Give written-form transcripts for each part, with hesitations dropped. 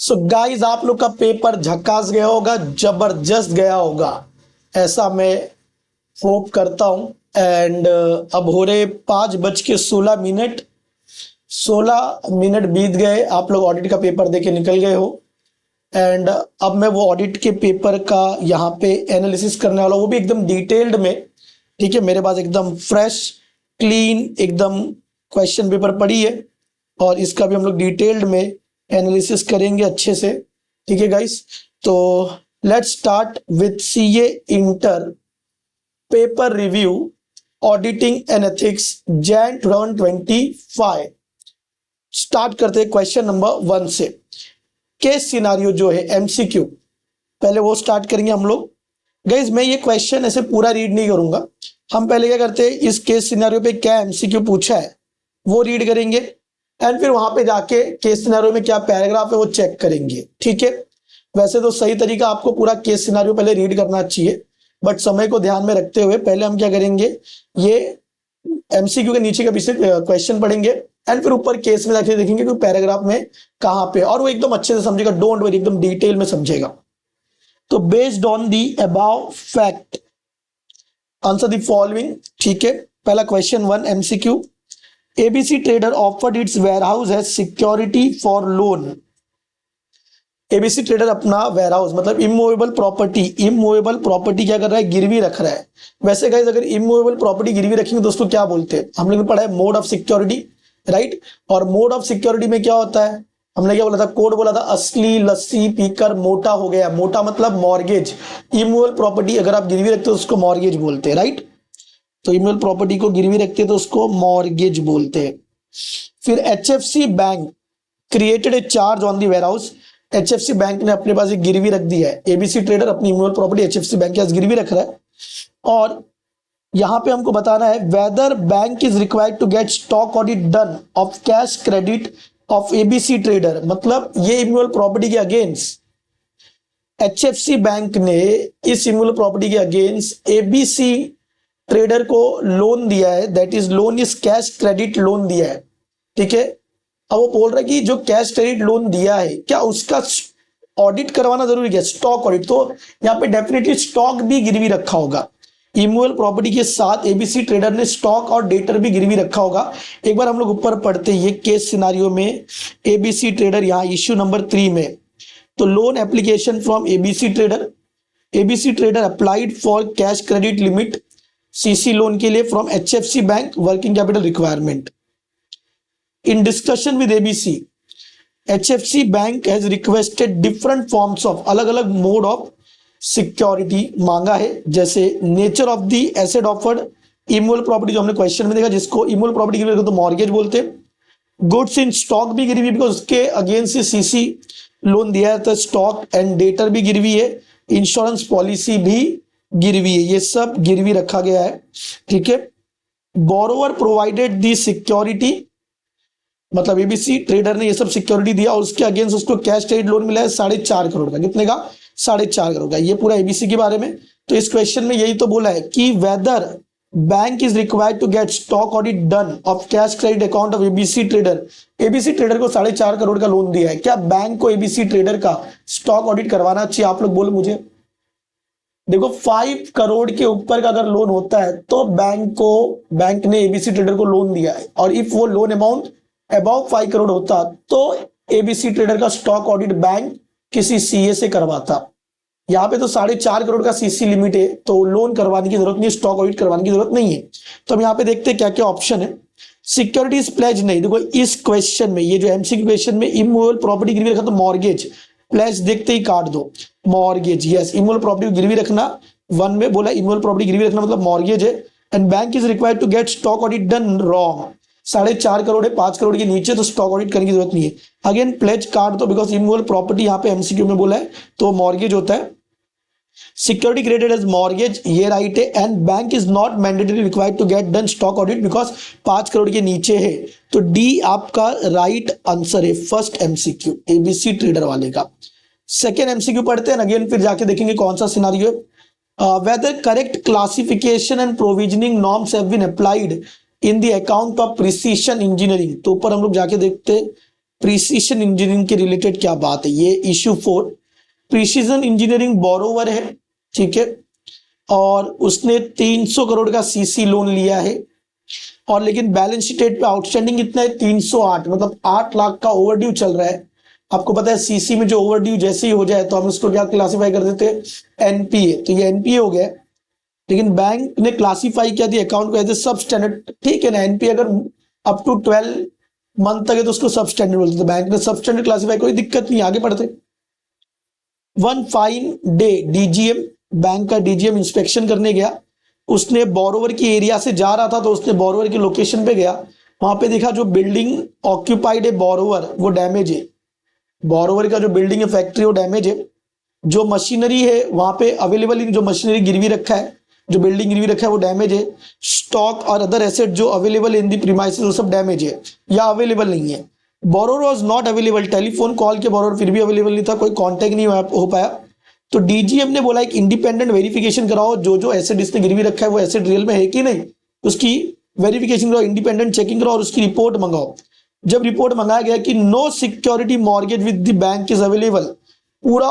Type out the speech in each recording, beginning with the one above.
So guys, आप लोग का पेपर झकास गया होगा, जबरदस्त गया होगा, ऐसा मैं होप करता हूं। एंड अब हो रहे 5:16। 16 मिनट बीत गए, आप लोग ऑडिट का पेपर देके निकल गए हो। एंड अब मैं वो ऑडिट के पेपर का यहाँ पे एनालिसिस करने वाला हूँ, वो भी एकदम डिटेल्ड में। ठीक है, मेरे पास एकदम फ्रेश क्लीन एकदम क्वेश्चन पेपर पड़ी है और इसका भी हम लोग डिटेल्ड में एनालिसिस करेंगे अच्छे से। ठीक है गाइस, तो let's start with CA inter paper review auditing and ethics Jain 2025। Start करते हैं क्वेश्चन नंबर 1 से। केस सिनारियो जो है एमसीक्यू, पहले वो स्टार्ट करेंगे हम लोग। गाइस, मैं ये क्वेश्चन ऐसे पूरा रीड नहीं करूंगा। हम पहले क्या करते हैं, इस केस सिनारियो पे क्या एमसीक्यू पूछा है वो रीड करेंगे एंड फिर वहां पे जाके केस सिनारियो में क्या पैराग्राफ है वो चेक करेंगे। ठीक है, वैसे तो सही तरीका आपको पूरा केस सिनारियो पहले रीड करना चाहिए, बट समय को ध्यान में रखते हुए पहले हम क्या करेंगे, ये एमसीक्यू के नीचे के पीछे क्वेश्चन पढ़ेंगे एंड फिर ऊपर केस में जाके देखेंगे कि पैराग्राफ में कहां पे, और वो एकदम अच्छे से समझेगा, डोंट वरी, एकदम डिटेल में समझेगा। तो based on the above fact answer the following. ठीक है, पहला question 1 MCQ. ABC trader offered its warehouse as security for loan. ABC trader अपना वेयरहाउस मतलब इमूवेबल प्रॉपर्टी क्या कर रहा है, गिरवी रख रहा है। वैसे गाइस, अगर इमूवेबल प्रॉपर्टी गिरवी रखेंगे तो उसको क्या बोलते हैं, हम लोग ने पढ़ा है मोड ऑफ सिक्योरिटी, राइट। और मोड ऑफ सिक्योरिटी में क्या होता है, हमने क्या बोला था, कोड बोला था, असली लस्सी पीकर मोटा हो गया। मोटा मतलब मॉर्गेज। इमूवेबल प्रॉपर्टी अगर आप गिरवी रखते हो उसको मॉर्गेज बोलते हैं, राइट। तो इमूवेबल प्रॉपर्टी को गिरवी रखते हैं तो उसको मॉर्गेज बोलते हैं। फिर HFC bank created a charge on the warehouse. HFC bank ने अपने पास एक गिरवी रख दी है। एबीसी ट्रेडर अपनी इमूवेबल प्रॉपर्टी एचएफसी बैंक के पास गिरवी रख रहा है और यहां पे हमको बताना है whether bank is required to get stock audit done of cash credit of ABC trader. मतलब ये इमूवेबल प्रॉपर्टी के अगेंस्ट एचएफसी बैंक ने इस इमूवेबल प्रॉपर्टी के अगेंस्ट एबीसी ट्रेडर को लोन दिया है, that is loan is cash credit loan दिया है। ठीक है, अब वो बोल रहा है कि जो कैश क्रेडिट लोन दिया है क्या उसका ऑडिट करवाना जरूरी है, स्टॉक ऑडिट। तो यहाँ पे डेफिनेटली स्टॉक भी गिरवी रखा होगा। इमूवेबल प्रॉपर्टी के साथ एबीसी ट्रेडर ने स्टॉक और डेटर भी गिरवी रखा होगा। एक बार हम लोग ऊपर पढ़ते हैं केस सिनारियो में एबीसी ट्रेडर, यहाँ इश्यू नंबर 3 में, तो loan application from ABC trader. ABC trader applied for cash credit limit CC loan के लिए from HFC bank working capital requirement. In discussion with ABC HFC bank has requested different forms of, अलग अलग mode of security मांगा है, जैसे nature of the asset offered, immovable property जो हमने question में देखा जिसको इमूवेबल प्रॉपर्टी गिरवी तो मॉर्गेज बोलते हैं। गुड्स इन स्टॉक भी गिरवी बिकॉज उसके अगेंस्ट सीसी लोन दिया है, स्टॉक एंड डेटर भी गिरवी है, इंश्योरेंस पॉलिसी भी गिरवी है, ये सब गिरवी रखा गया है। ठीक है, बोरोवर प्रोवाइडेड दी सिक्योरिटी, मतलब एबीसी ट्रेडर ने ये सब सिक्योरिटी दिया और उसके अगेंस्ट उसको कैश क्रेडिट लोन मिला है 4.5 करोड़ का। कितने का? 4.5 करोड़ का। ये पूरा एबीसी के बारे में। तो इस क्वेश्चन में यही तो बोला है कि whether bank is required to get stock audit done of cash credit account of ABC trader. ABC trader को 4.5 करोड़ का लोन दिया है, क्या बैंक को एबीसी ट्रेडर का स्टॉक ऑडिट करवाना चाहिए? आप लोग बोलो मुझे। देखो, 5 करोड़ के ऊपर का अगर लोन होता है तो बैंक ने एबीसी ट्रेडर को लोन दिया है, और इफ वो लोन अमाउंट अबाउ 5 करोड़ होता तो एबीसी ट्रेडर का स्टॉक ऑडिट बैंक किसी सीए से करवाता। यहाँ पे तो 4.5 करोड़ का सीसी लिमिट है तो लोन करवाने की जरूरत नहीं, स्टॉक ऑडिट करवाने की जरूरत नहीं है। तो हम यहाँ पे देखते हैं क्या क्या ऑप्शन है। सिक्योरिटीज प्लेज नहीं, देखो इस क्वेश्चन में, ये जो एमसीक्यू क्वेश्चन में इमूवेबल प्रॉपर्टी गिरवी रखा तो मॉर्गेज, प्लेज देखते ही काट दो, मॉर्गेज। यस, इमूवेबल प्रॉपर्टी गिरवी रखना 1 में बोला, इमूवेबल प्रॉपर्टी गिरवी रखना मतलब मॉर्गेज है। And bank is required to get stock audit done wrong. 4.5 crore है, 5 करोड़ के नीचे तो स्टॉक ऑडिट करने की जरूरत नहीं है। अगेन प्लेज काट दो बिकॉज इमूवेबल प्रॉपर्टी यहाँ पे एमसीक्यू में बोला है तो मॉर्गेज होता है। सिक्योरिटी ग्रेडेड एज मॉर्गेज, ये राइट है। And bank is not mandatory required to get done stock audit because 5 crore के नीचे है। तो डी आपका राइट आंसर है, फर्स्ट एमसीक्यू एबीसी ट्रेडर वाले का। सेकेंड एमसीक्यू पढ़ते हैं अगेन, फिर जाके देखेंगे कौन सा सिनारियो है। Whether correct classification and provisioning norms have been applied in the account of precision engineering. तो ऊपर हम लोग जाके देखते प्रिसीशन इंजीनियरिंग के रिलेटेड क्या बात है, ये इश्यू 4। प्रिसीजन इंजीनियरिंग बोरोवर है, ठीक है, और उसने 300 करोड़ का सीसी लोन लिया है, और लेकिन बैलेंस शीट पे आउटस्टैंडिंग कितना है 308, मतलब 8 लाख का ओवरड्यू चल रहा है। आपको पता है सीसी में जो ओवरड्यू जैसे ही हो जाए तो हम उसको क्या क्लासिफाई कर देते हैं, एनपीए, तो ये एनपीए हो गया। लेकिन बैंक ने क्लासिफाई किया दिया अकाउंट को एज ए सब स्टैंडर्ड, ठीक है ना, एनपीए अगर अप टू 12 मंथ तक है तो उसको सब स्टैंडर्ड बोलते, तो बैंक ने सब स्टैंडर्ड क्लासिफाई, कोई दिक्कत नहीं, आगे बढ़ते। One fine day DGM, bank का डीजीएम इंस्पेक्शन करने गया, उसने बोरोवर की एरिया से जा रहा था तो उसने बोरोवर की लोकेशन पे गया, वहां पे देखा जो बिल्डिंग ऑक्यूपाइड है बोरोवर वो डैमेज है, बोरोवर का जो बिल्डिंग है फैक्ट्री वो डैमेज है, जो मशीनरी है वहां पे अवेलेबल ही, जो मशीनरी गिरवी रखा है, जो बिल्डिंग गिरवी रखा है वो डैमेज है, स्टॉक और अदर एसेट जो अवेलेबल इन दी प्रीमाइसेस वो सब डैमेज है या अवेलेबल नहीं है। Borrower was not available, telephone call के बोरोवर फिर भी अवेलेबल नहीं था, कोई कांटेक्ट नहीं हो पाया, तो डीजीएम ने बोला एक इंडिपेंडेंट वेरिफिकेशन कराओ, जो एसेट इसने गिरवी रखा है वो एसेट रियल में है कि नहीं, उसकी वेरिफिकेशन कराओ, इंडिपेंडेंट चेकिंग कराओ और उसकी रिपोर्ट मंगाओ। जब रिपोर्ट मंगाया गया कि no security mortgage with the bank is available, पूरा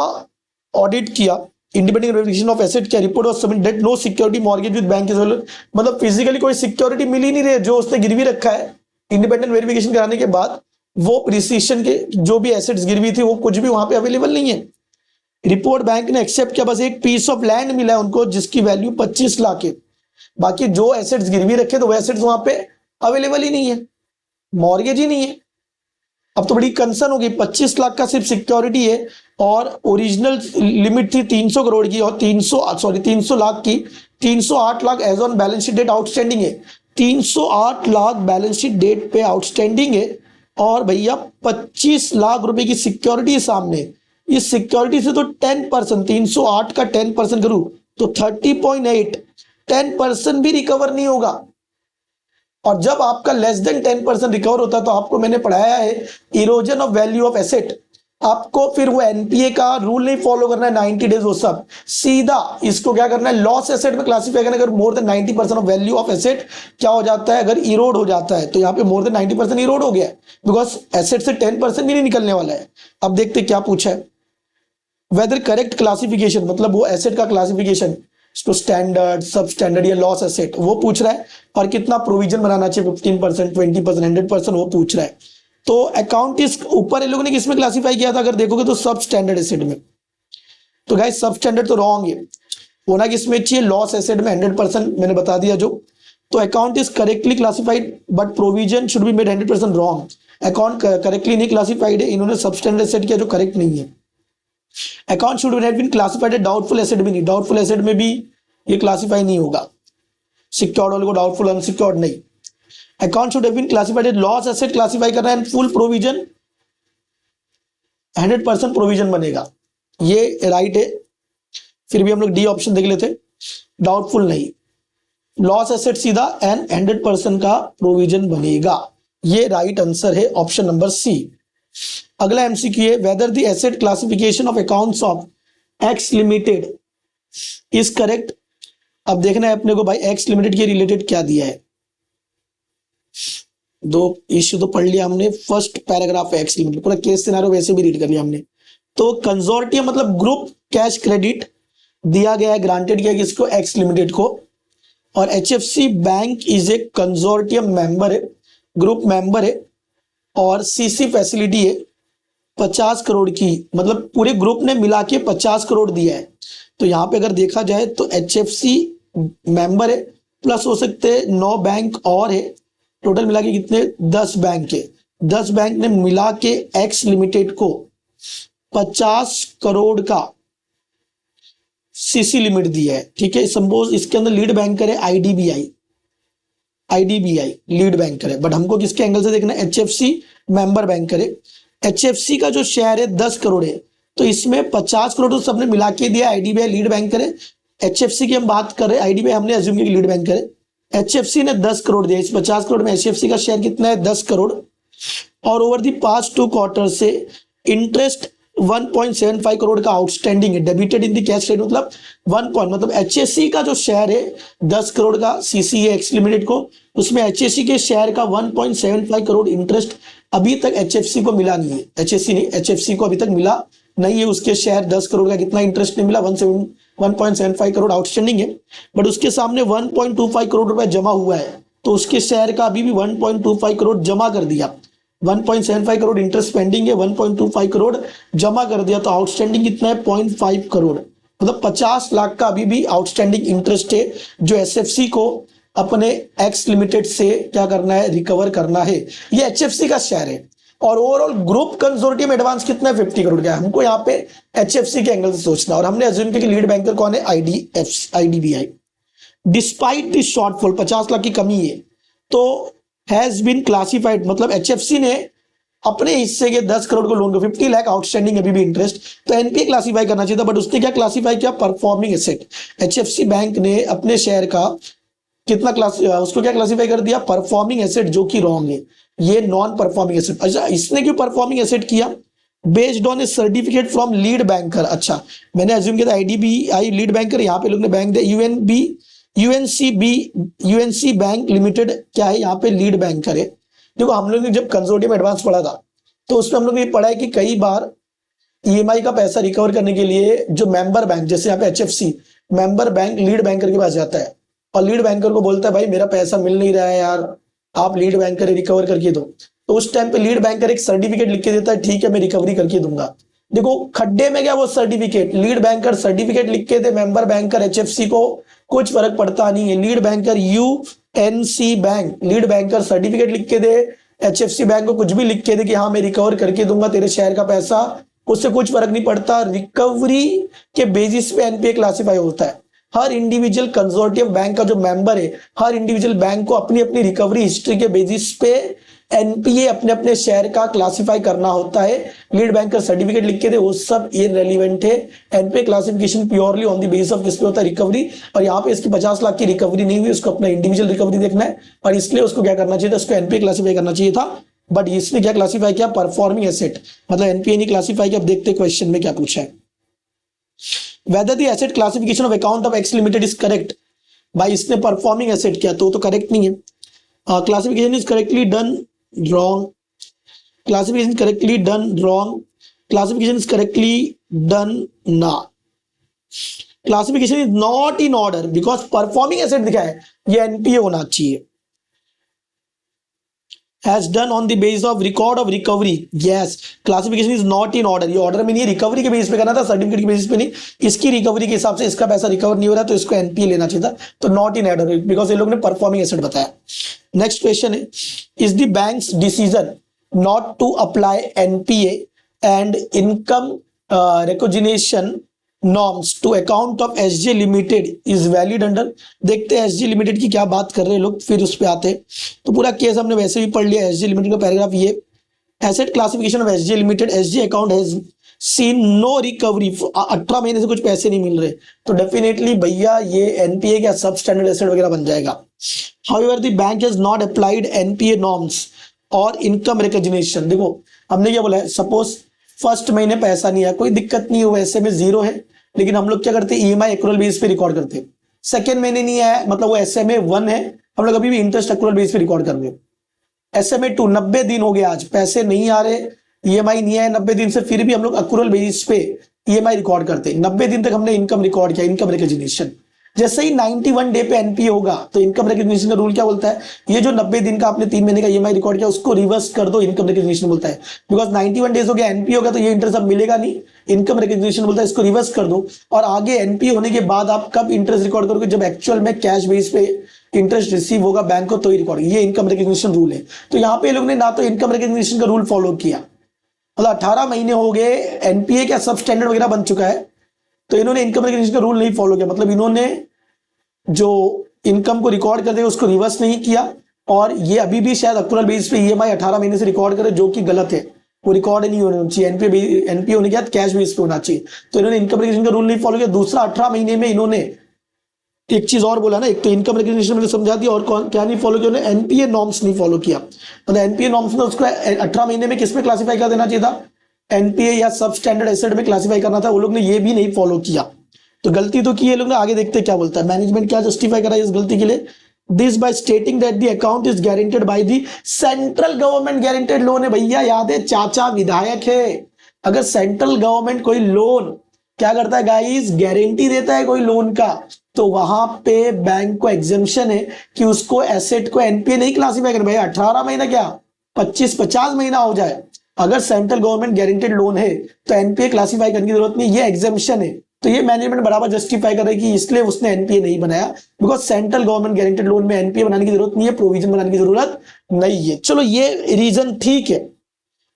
ऑडिट किया, इंडिपेंडेंट वेरिफिकेशन ऑफ एसेट क्या report was submitted, no security mortgage with bank is available, मतलब फिजिकली कोई सिक्योरिटी मिल ही नहीं रही, जो उसने गिरवी रखा है इंडिपेंडेंट वेरिफिकेशन कराने के बाद वो प्रिसीशन के जो भी एसेट्स गिरवी थी वो कुछ भी वहां पे अवेलेबल नहीं है। रिपोर्ट बैंक ने एक्सेप्ट किया, बस एक पीस ऑफ लैंड मिला है उनको जिसकी वैल्यू 25 लाख है, बाकी जो एसेट्स गिरवी रखे तो वो एसेट्स वहां पे अवेलेबल ही नहीं है, मॉर्गेज ही नहीं है। अब तो बड़ी कंसर्न होगी, 25 लाख का सिर्फ सिक्योरिटी है और ओरिजिनल लिमिट थी 300 करोड़ की और 300 लाख की, 308 lakh as on balance sheet date outstanding है, 308 लाख बैलेंस शीट डेट पे आउटस्टैंडिंग है, और भैया 25 लाख रुपए की सिक्योरिटी सामने, इस सिक्योरिटी से तो 10%, 308 का 10% करूं तो 30.8, 10% भी रिकवर नहीं होगा। और जब आपका लेस देन 10% रिकवर होता है तो आपको मैंने पढ़ाया है erosion of value of asset, आपको फिर वो एनपीए का रूल नहीं फॉलो करना है 90 डेज, वो सब सीधा इसको क्या करना है लॉस एसेट में क्लासिफाई करना है। अगर more than 90% of value of asset क्या हो जाता है, अगर इरोड हो जाता है, तो यहाँ पे मोर देन 90% इरोड हो गया, बिकॉज एसेट से 10% भी नहीं निकलने वाला है। अब देखते क्या पूछा है, वेदर करेक्ट क्लासिफिकेशन, मतलब वो एसेट का क्लासिफिकेशन, इसको स्टैंडर्ड, सब स्टैंडर्ड या लॉस एसेट वो पूछ रहा है, और कितना प्रोविजन बनाना चाहिए 15%, 20%, 100% वो पूछ रहा है। तो अकाउंट इस ऊपर इन लोगों ने किसमें क्लासिफाई किया था, अगर देखोगे तो सब स्टैंडर्ड एसेट में। तो गाइस सब स्टैंडर्ड तो रॉन्ग है, होना किसमें चाहिए, लॉस एसेट में 100%, मैंने बता दिया जो। तो account is correctly classified but provision should be made 100% wrong, account correctly नहीं क्लासिफाइड है, इन्होंने सब स्टैंडर्ड एसेट किया जो करेक्ट नहीं है। Account should have been classified as doubtful asset भी नहीं, डाउटफुल एसेट में भी ये क्लासिफाई नहीं होगा, सिक्योर्ड वाले को डाउटफुल अनसिक्योर्ड नहीं। Account should have been classified as loss asset, classify करना है फुल प्रोविजन, 100% प्रोविजन बनेगा, ये राइट है। फिर भी हम लोग डी ऑप्शन देख लेते, डाउटफुल नहीं, लॉस एसेट सीधा एंड 100% का प्रोविजन बनेगा, ये राइट आंसर है ऑप्शन नंबर सी। अगला एमसीक्यू है, whether the asset classification of accounts of x limited is correct. अब देखना है अपने को भाई एक्स लिमिटेड के रिलेटेड क्या दिया है, दो इश्यू तो पढ़ लिया हमने, फर्स्ट पैराग्राफ है एक्स लिमिटेड, पूरा केस सिनेरियो वैसे भी रीड कर लिया हमने। तो कंसोर्टियम मतलब ग्रुप कैश क्रेडिट दिया गया है, ग्रांटेड किया किसको, एक्स लिमिटेड को, और HFC bank is a consortium member है, ग्रुप मेंबर है, और सीसी फैसिलिटी है 50 करोड़ की, मतलब पूरे ग्रुप ने मिला के 50 करोड़ दिया है। तो यहाँ पे अगर देखा जाए तो एचएफसी मेंबर है, प्लस हो सकते 9 बैंक और है, टोटल मिला के कितने 10 बैंक है, 10 बैंक ने मिला के एक्स लिमिटेड को 50 करोड़ का सीसी लिमिट दिया है, ठीक है। सपोज इसके अंदर लीड बैंकर है आईडीबीआई लीड बैंकर है, बट हमको किसके एंगल से देखना है, एचएफसी मेंबर बैंकर है, एचएफसी का जो शेयर है 10 करोड़ है, तो इसमें 50 करोड़ तो सबने मिला के दिया, आईडीबीआई लीड बैंकर है, एचएफसी की हम बात कर रहे हैं, आईडीबीआई हमने अज्यूम किया कि लीड बैंकर है, एचएफसी ने 10 करोड़ दिया, इस 50 करोड़ में एचएफसी का शेयर कितना है 10 करोड़, और ओवर दी पास्ट 2 क्वार्टर से इंटरेस्ट 1.75 करोड़ का आउटस्टैंडिंग है, debited in the cash rate, मतलब 1 पॉइंट, मतलब एचएससी का जो शेयर है 10 करोड़ का सीसीए एक्स लिमिटेड को, उसमें एचएससी के शेयर का 1.75 करोड़ इंटरेस्ट अभी तक एचएफसी को मिला नहीं है, एचएससी नहीं, एचएफसी को अभी तक मिला नहीं है, उसके शेयर 10 करोड़ का कितना इंटरेस्ट नहीं मिला, 1.75 करोड़ आउटस्टैंडिंग है, बट उसके सामने 1.25 करोड़ रुपए जमा हुआ है, तो उसके शेयर का अभी भी 1.25 करोड़ जमा कर दिया, 1.75 करोड़ इंटरेस्ट पेंडिंग है, 1.25 करोड़ जमा कर दिया, तो आउटस्टैंडिंग कितना है 0.5 करोड़, मतलब 50 लाख का अभी भी आउटस्टैंडिंग इंटरेस्ट है जो एसएफसी को अपने एक्स लिमिटेड से क्या करना है, रिकवर करना है। ये एचएफसी का शेयर है, और ओवरऑल ग्रुप कंसोर्टियम एडवांस कितना है 50 करोड़ का है। हमको यहाँ पे एचएफसी के एंगल से सोचना, और हमने अज्यूम किया कि लीड बैंकर कौन है, IDBI. Despite this shortfall, 50 lakh की कमी है, तो हैज बीन क्लासिफाइड, मतलब एचएफसी ने अपने हिस्से के 10 करोड़ को लोन को 50 लाख आउटस्टैंडिंग अभी भी इंटरेस्ट, तो एनपीए क्लासिफाई करना चाहिए था, बट उसने क्या क्लासिफाई किया, परफॉर्मिंग एसेट। एचएफसी बैंक ने अपने शेयर का कितना उसको क्या क्लासिफाई कर दिया, परफॉर्मिंग एसेट, जो कि रॉन्ग है, ये नॉन परफॉर्मिंग एसेट। अच्छा, इसने क्यों परफॉर्मिंग एसेट किया, based on A certificate from lead banker. अच्छा, मैंने अज्यूम किया था आईडीबीआई लीड बैंकर, यहाँ पे लोग ने बैंक दिया यूएनसी बैंक लिमिटेड क्या है, यहाँ पे लीड बैंकर है। देखो, हम लोग ने जब कंसोर्टियम एडवांस पढ़ा था, तो उसमें हम लोग ने पढ़ा है कि कई बार ईएमआई का पैसा रिकवर करने के लिए जो मेंबर बैंक, जैसे यहाँ पे HFC, member bank lead banker के पास जाता है, और लीड बैंकर को बोलता है भाई मेरा पैसा मिल नहीं रहा है यार, आप लीड बैंकर रिकवर करके दो। तो उस टाइम पे लीड बैंकर एक सर्टिफिकेट लिख के देता है, ठीक है मैं रिकवरी करके दूंगा। देखो खड्डे में गया वो सर्टिफिकेट, लीड बैंकर सर्टिफिकेट लिख के दे, मेंबर बैंकर एचएफसी को कुछ फर्क पड़ता नहीं है। Lead banker UNC bank, lead banker certificate लिख के दे, एचएफसी बैंक को कुछ भी लिख के दे कि हाँ मैं रिकवर करके दूंगा तेरे शेयर का पैसा, उससे कुछ फर्क नहीं पड़ता। रिकवरी के बेसिस पे एनपीए क्लासिफाई होता है। हर इंडिविजुअल कंसोर्टियम बैंक का जो मेंबर है, हर इंडिविजुअल बैंक को अपनी अपनी रिकवरी हिस्ट्री के बेसिस पे एनपीए अपने अपने शेयर का क्लासिफाई करना होता है। लीड बैंकर सर्टिफिकेट लिख के दे, वो सब इररिलेवेंट है। NPA classification purely on the basis of किस पे होता है, रिकवरी। और यहाँ पे इसकी 50 लाख की रिकवरी नहीं हुई, उसको अपना इंडिविजुअल रिकवरी देखना है, और इसलिए उसको क्या करना चाहिए था, उसको एनपीए क्लासिफाई करना चाहिए था, बट इसने क्या क्लासिफाई किया, परफॉर्मिंग एसेट, मतलब एनपीए नहीं क्लासिफाई किया। अब देखते क्वेश्चन में क्या पूछा है, whether the asset classification of account of X limited is correct। भाई इसने परफॉर्मिंग एसेट किया तो करेक्ट नहीं है। Classification is correctly done wrong, classification correctly done wrong, classification is correctly done ना, classification is not in order because performing asset दिखा है, ये एनपीए होना चाहिए। has done on the basis of record of recovery, yes, classification is not in order, ये order में नहीं है, रिकवरी के बेसिस पे करना था, सर्टिफिकेट के बेसिस पे नहीं। इसकी रिकवरी के हिसाब से इसका पैसा रिकवर नहीं हो रहा, तो इसको एनपीए लेना चाहिए था, तो नॉट इन ऑर्डर बिकॉज ये लोग ने परफॉर्मिंग एसेट बताया। नेक्स्ट क्वेश्चन है, is the bank's decision not to apply NPA and income recognition norms to account of SJ limited is valid under. देखते हैं एसजे लिमिटेड की क्या बात कर रहे हैं लोग, फिर उस पे आते हैं। तो पूरा केस हमने वैसे भी पढ़ लिया, एसजे लिमिटेड का पैराग्राफ ये, asset classification of SJ limited, SJ account has seen no recovery, 18 महीने से कुछ पैसे नहीं मिल रहे, तो डेफिनेटली भैया ये एनपीए का सब स्टैंडर्ड एसेट वगैरह बन जाएगा। However the bank has not applied NPA norms और इनकम रिकॉग्निशन। देखो हमने क्या बोला है, सपोज फर्स्ट महीने पैसा नहीं है, कोई दिक्कत नहीं है, वैसे में जीरो है, लेकिन हम लोग क्या करते हैं, ईएमआई एक्रूअल बेस पे रिकॉर्ड करते हैं। सेकंड महीने नहीं आया, मतलब वो एसएमए 1 है, हम लोग अभी भी इंटरेस्ट एक्रूअल बेस पे रिकॉर्ड कर रहे हैं। एसएमए 2 90 दिन हो गया, आज पैसे नहीं आ रहे, ईएमआई नहीं आया 90 दिन से, फिर भी हम लोग एक्रूअल बेस पे ईएमआई रिकॉर्ड करते हैं। 90 दिन तक हमने इनकम रिकॉर्ड किया, इनकम रिकॉग्निशन। जैसे ही 91 डे पे एनपीए होगा, तो इनकम रिकॉग्निशन का रूल क्या बोलता है, ये जो 90 दिन का आपने 3 महीने का ईएमआई रिकॉर्ड किया, उसको रिवर्स कर दो, इनकम रिकॉग्निशन बोलता है। बिकॉज 91 डेज हो गया, एनपीए होगा, तो ये इंटरेस्ट अब मिलेगा नहीं, इनकम रिकॉग्निशन बोलता है इसको रिवर्स कर दो। और आगे एनपीए होने के बाद आप कब इंटरेस्ट रिकॉर्ड करोगे, जब एक्चुअल में कैश बेस पे इंटरेस्ट रिसीव होगा बैंक को, तो ही रिकॉर्ड, ये इनकम रिकॉग्निशन रूल है। तो यहाँ पे लोग ने ना तो इनकम रिकॉग्निशन का रूल फॉलो किया, मतलब 18 महीने हो गए, एनपीए का सब स्टैंडर्ड वगैरह बन चुका है, तो इन्होंने इनकम रिकॉग्निशन का रूल नहीं फॉलो किया, मतलब इन्होंने जो इनकम को रिकॉर्ड कर दे उसको रिवर्स नहीं किया, और ये अभी भी शायद एक्रूअल बेस पे ईएमआई 18 महीने से रिकॉर्ड करे, जो कि गलत है, वो रिकॉर्ड नहीं होना चाहिए, एनपीए होने के बाद कैश बेस पे होना चाहिए। तो इन्होंने इनकम रिकॉग्निशन का रूल नहीं फॉलो किया। दूसरा, 18 महीने में इन्होंने एक चीज और बोला ना, एक तो इनकम रिकॉग्निशन मैंने समझा दिया, और क्या नहीं फॉलो किया, एनपीए नॉर्म्स नहीं फॉलो किया। मतलब एनपीए नॉर्म्स में उसको 18 महीने में किस पे क्लासिफाई कर देना चाहिए था, एनपीए या सब स्टैंडर्ड एसेट में क्लासिफाई करना था, वो लोग ने ये भी नहीं फॉलो किया। तो गलती तो की है लोग ने। आगे देखते क्या बोलता है मैनेजमेंट, क्या जस्टिफाई करा इस गलती के लिए। This by stating that the account is guaranteed by the central government guaranteed loan है। भैया याद है, चाचा विधायक है। अगर सेंट्रल गवर्नमेंट कोई लोन क्या करता है गाइस, गारंटी देता है कोई लोन का, तो वहां पे बैंक को एग्जेम्पशन है कि उसको एसेट को एनपीए नहीं क्लासिफाई करना। भाई 18 महीना क्या 25-50 महीना हो जाए, अगर सेंट्रल गवर्नमेंट गारंटेड लोन है तो एनपीए क्लासिफाई करने की जरूरत नहीं, ये एग्जेम्पशन है। तो ये मैनेजमेंट बराबर जस्टिफाई कर रही है कि इसलिए उसने एनपीए नहीं बनाया, because central government guaranteed loan में एनपीए बनाने की जरूरत नहीं है, प्रोविजन बनाने की जरूरत नहीं है। चलो ये रीजन ठीक है।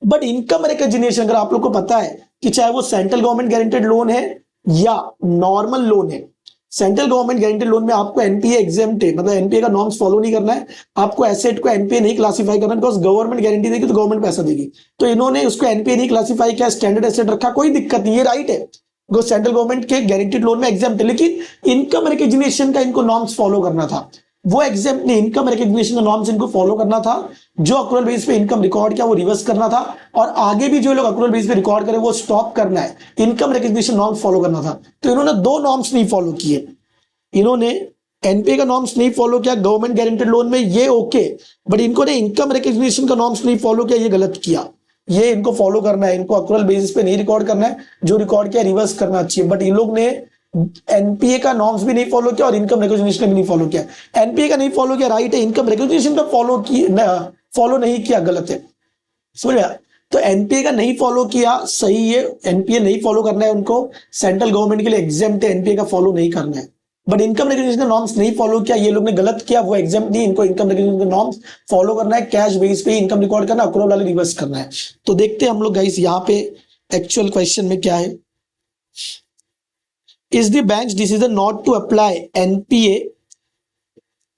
बट इनकम रिकग्निशन अगर आप लोग को पता है कि चाहे वो सेंट्रल गवर्नमेंट गारंटेड लोन है या नॉर्मल लोन है, सेंट्रल गवर्नमेंट गारंटेड लोन में आपको एनपीए एग्जेम्प्ट है, मतलब एनपीए का नॉर्म्स फॉलो नहीं करना है, आपको एसेट को एनपीए नहीं क्लासिफाई करना, बिकॉज गवर्नमेंट गारंटी देगी तो गवर्नमेंट पैसा देगी। तो इन्होंने उसको एनपीए नहीं क्लासिफाई किया, स्टैंडर्ड एसेट रखा, कोई दिक्कत नहीं, ये राइट है, बिकॉज सेंट्रल गवर्नमेंट के गारंटीड लोन में एग्जेम्प्ट है। लेकिन इनकम रिकग्निशन का इनको नॉर्म्स फॉलो करना था, वो एग्जेम्प्ट नहीं, इनकम रिकग्निशन का नॉर्म्स इनको फॉलो करना था। जो अक्रूवल बेस पे इनकम रिकॉर्ड किया वो रिवर्स करना था, और आगे भी जो लोग अक्रूवल बेस पे रिकॉर्ड करें वो स्टॉप करना है, इनकम रिकग्निशन नॉर्म्स फॉलो करना था। तो इन्होंने दो नॉर्म्स नहीं फॉलो किए, इन्होंने एनपीए का नॉर्म्स नहीं फॉलो किया गवर्नमेंट गारंटेड लोन में, ये ओके, बट इनको ने इनकम रिकग्निशन का नॉर्म्स नहीं फॉलो किया, ये गलत किया। ये इनको फॉलो करना है, इनको अक्रूवल बेसिस पे नहीं रिकॉर्ड करना है, जो रिकॉर्ड किया रिवर्स करना चाहिए। बट इन लोग ने एनपीए का नॉर्म्स भी नहीं फॉलो किया और इनकम रिकग्निशन भी नहीं फॉलो किया। एनपीए का नहीं फॉलो किया राइट है, इनकम रिकग्निशन का फॉलो नहीं किया गलत है, समझ में? तो एनपीए का नहीं फॉलो किया सही है, एनपीए नहीं फॉलो करना है उनको, सेंट्रल गवर्नमेंट के लिए एग्जेम्प्ट है, एनपीए का फॉलो नहीं करना है। बट इनकम रिकग्निशन का नॉर्म्स नहीं फॉलो किया, ये लोग ने गलत किया, वो एग्जाम नहीं, इनको इनकम रिकग्निशन का नॉर्म्स फॉलो करना है, कैश बेस पे इनकम रिकॉर्ड करना, अक्रूवल वाले रिवर्स करना है। तो देखते हैं हम लोग गाइस यहाँ पे एक्चुअल क्वेश्चन में क्या है। Is the bank's decision not to apply NPA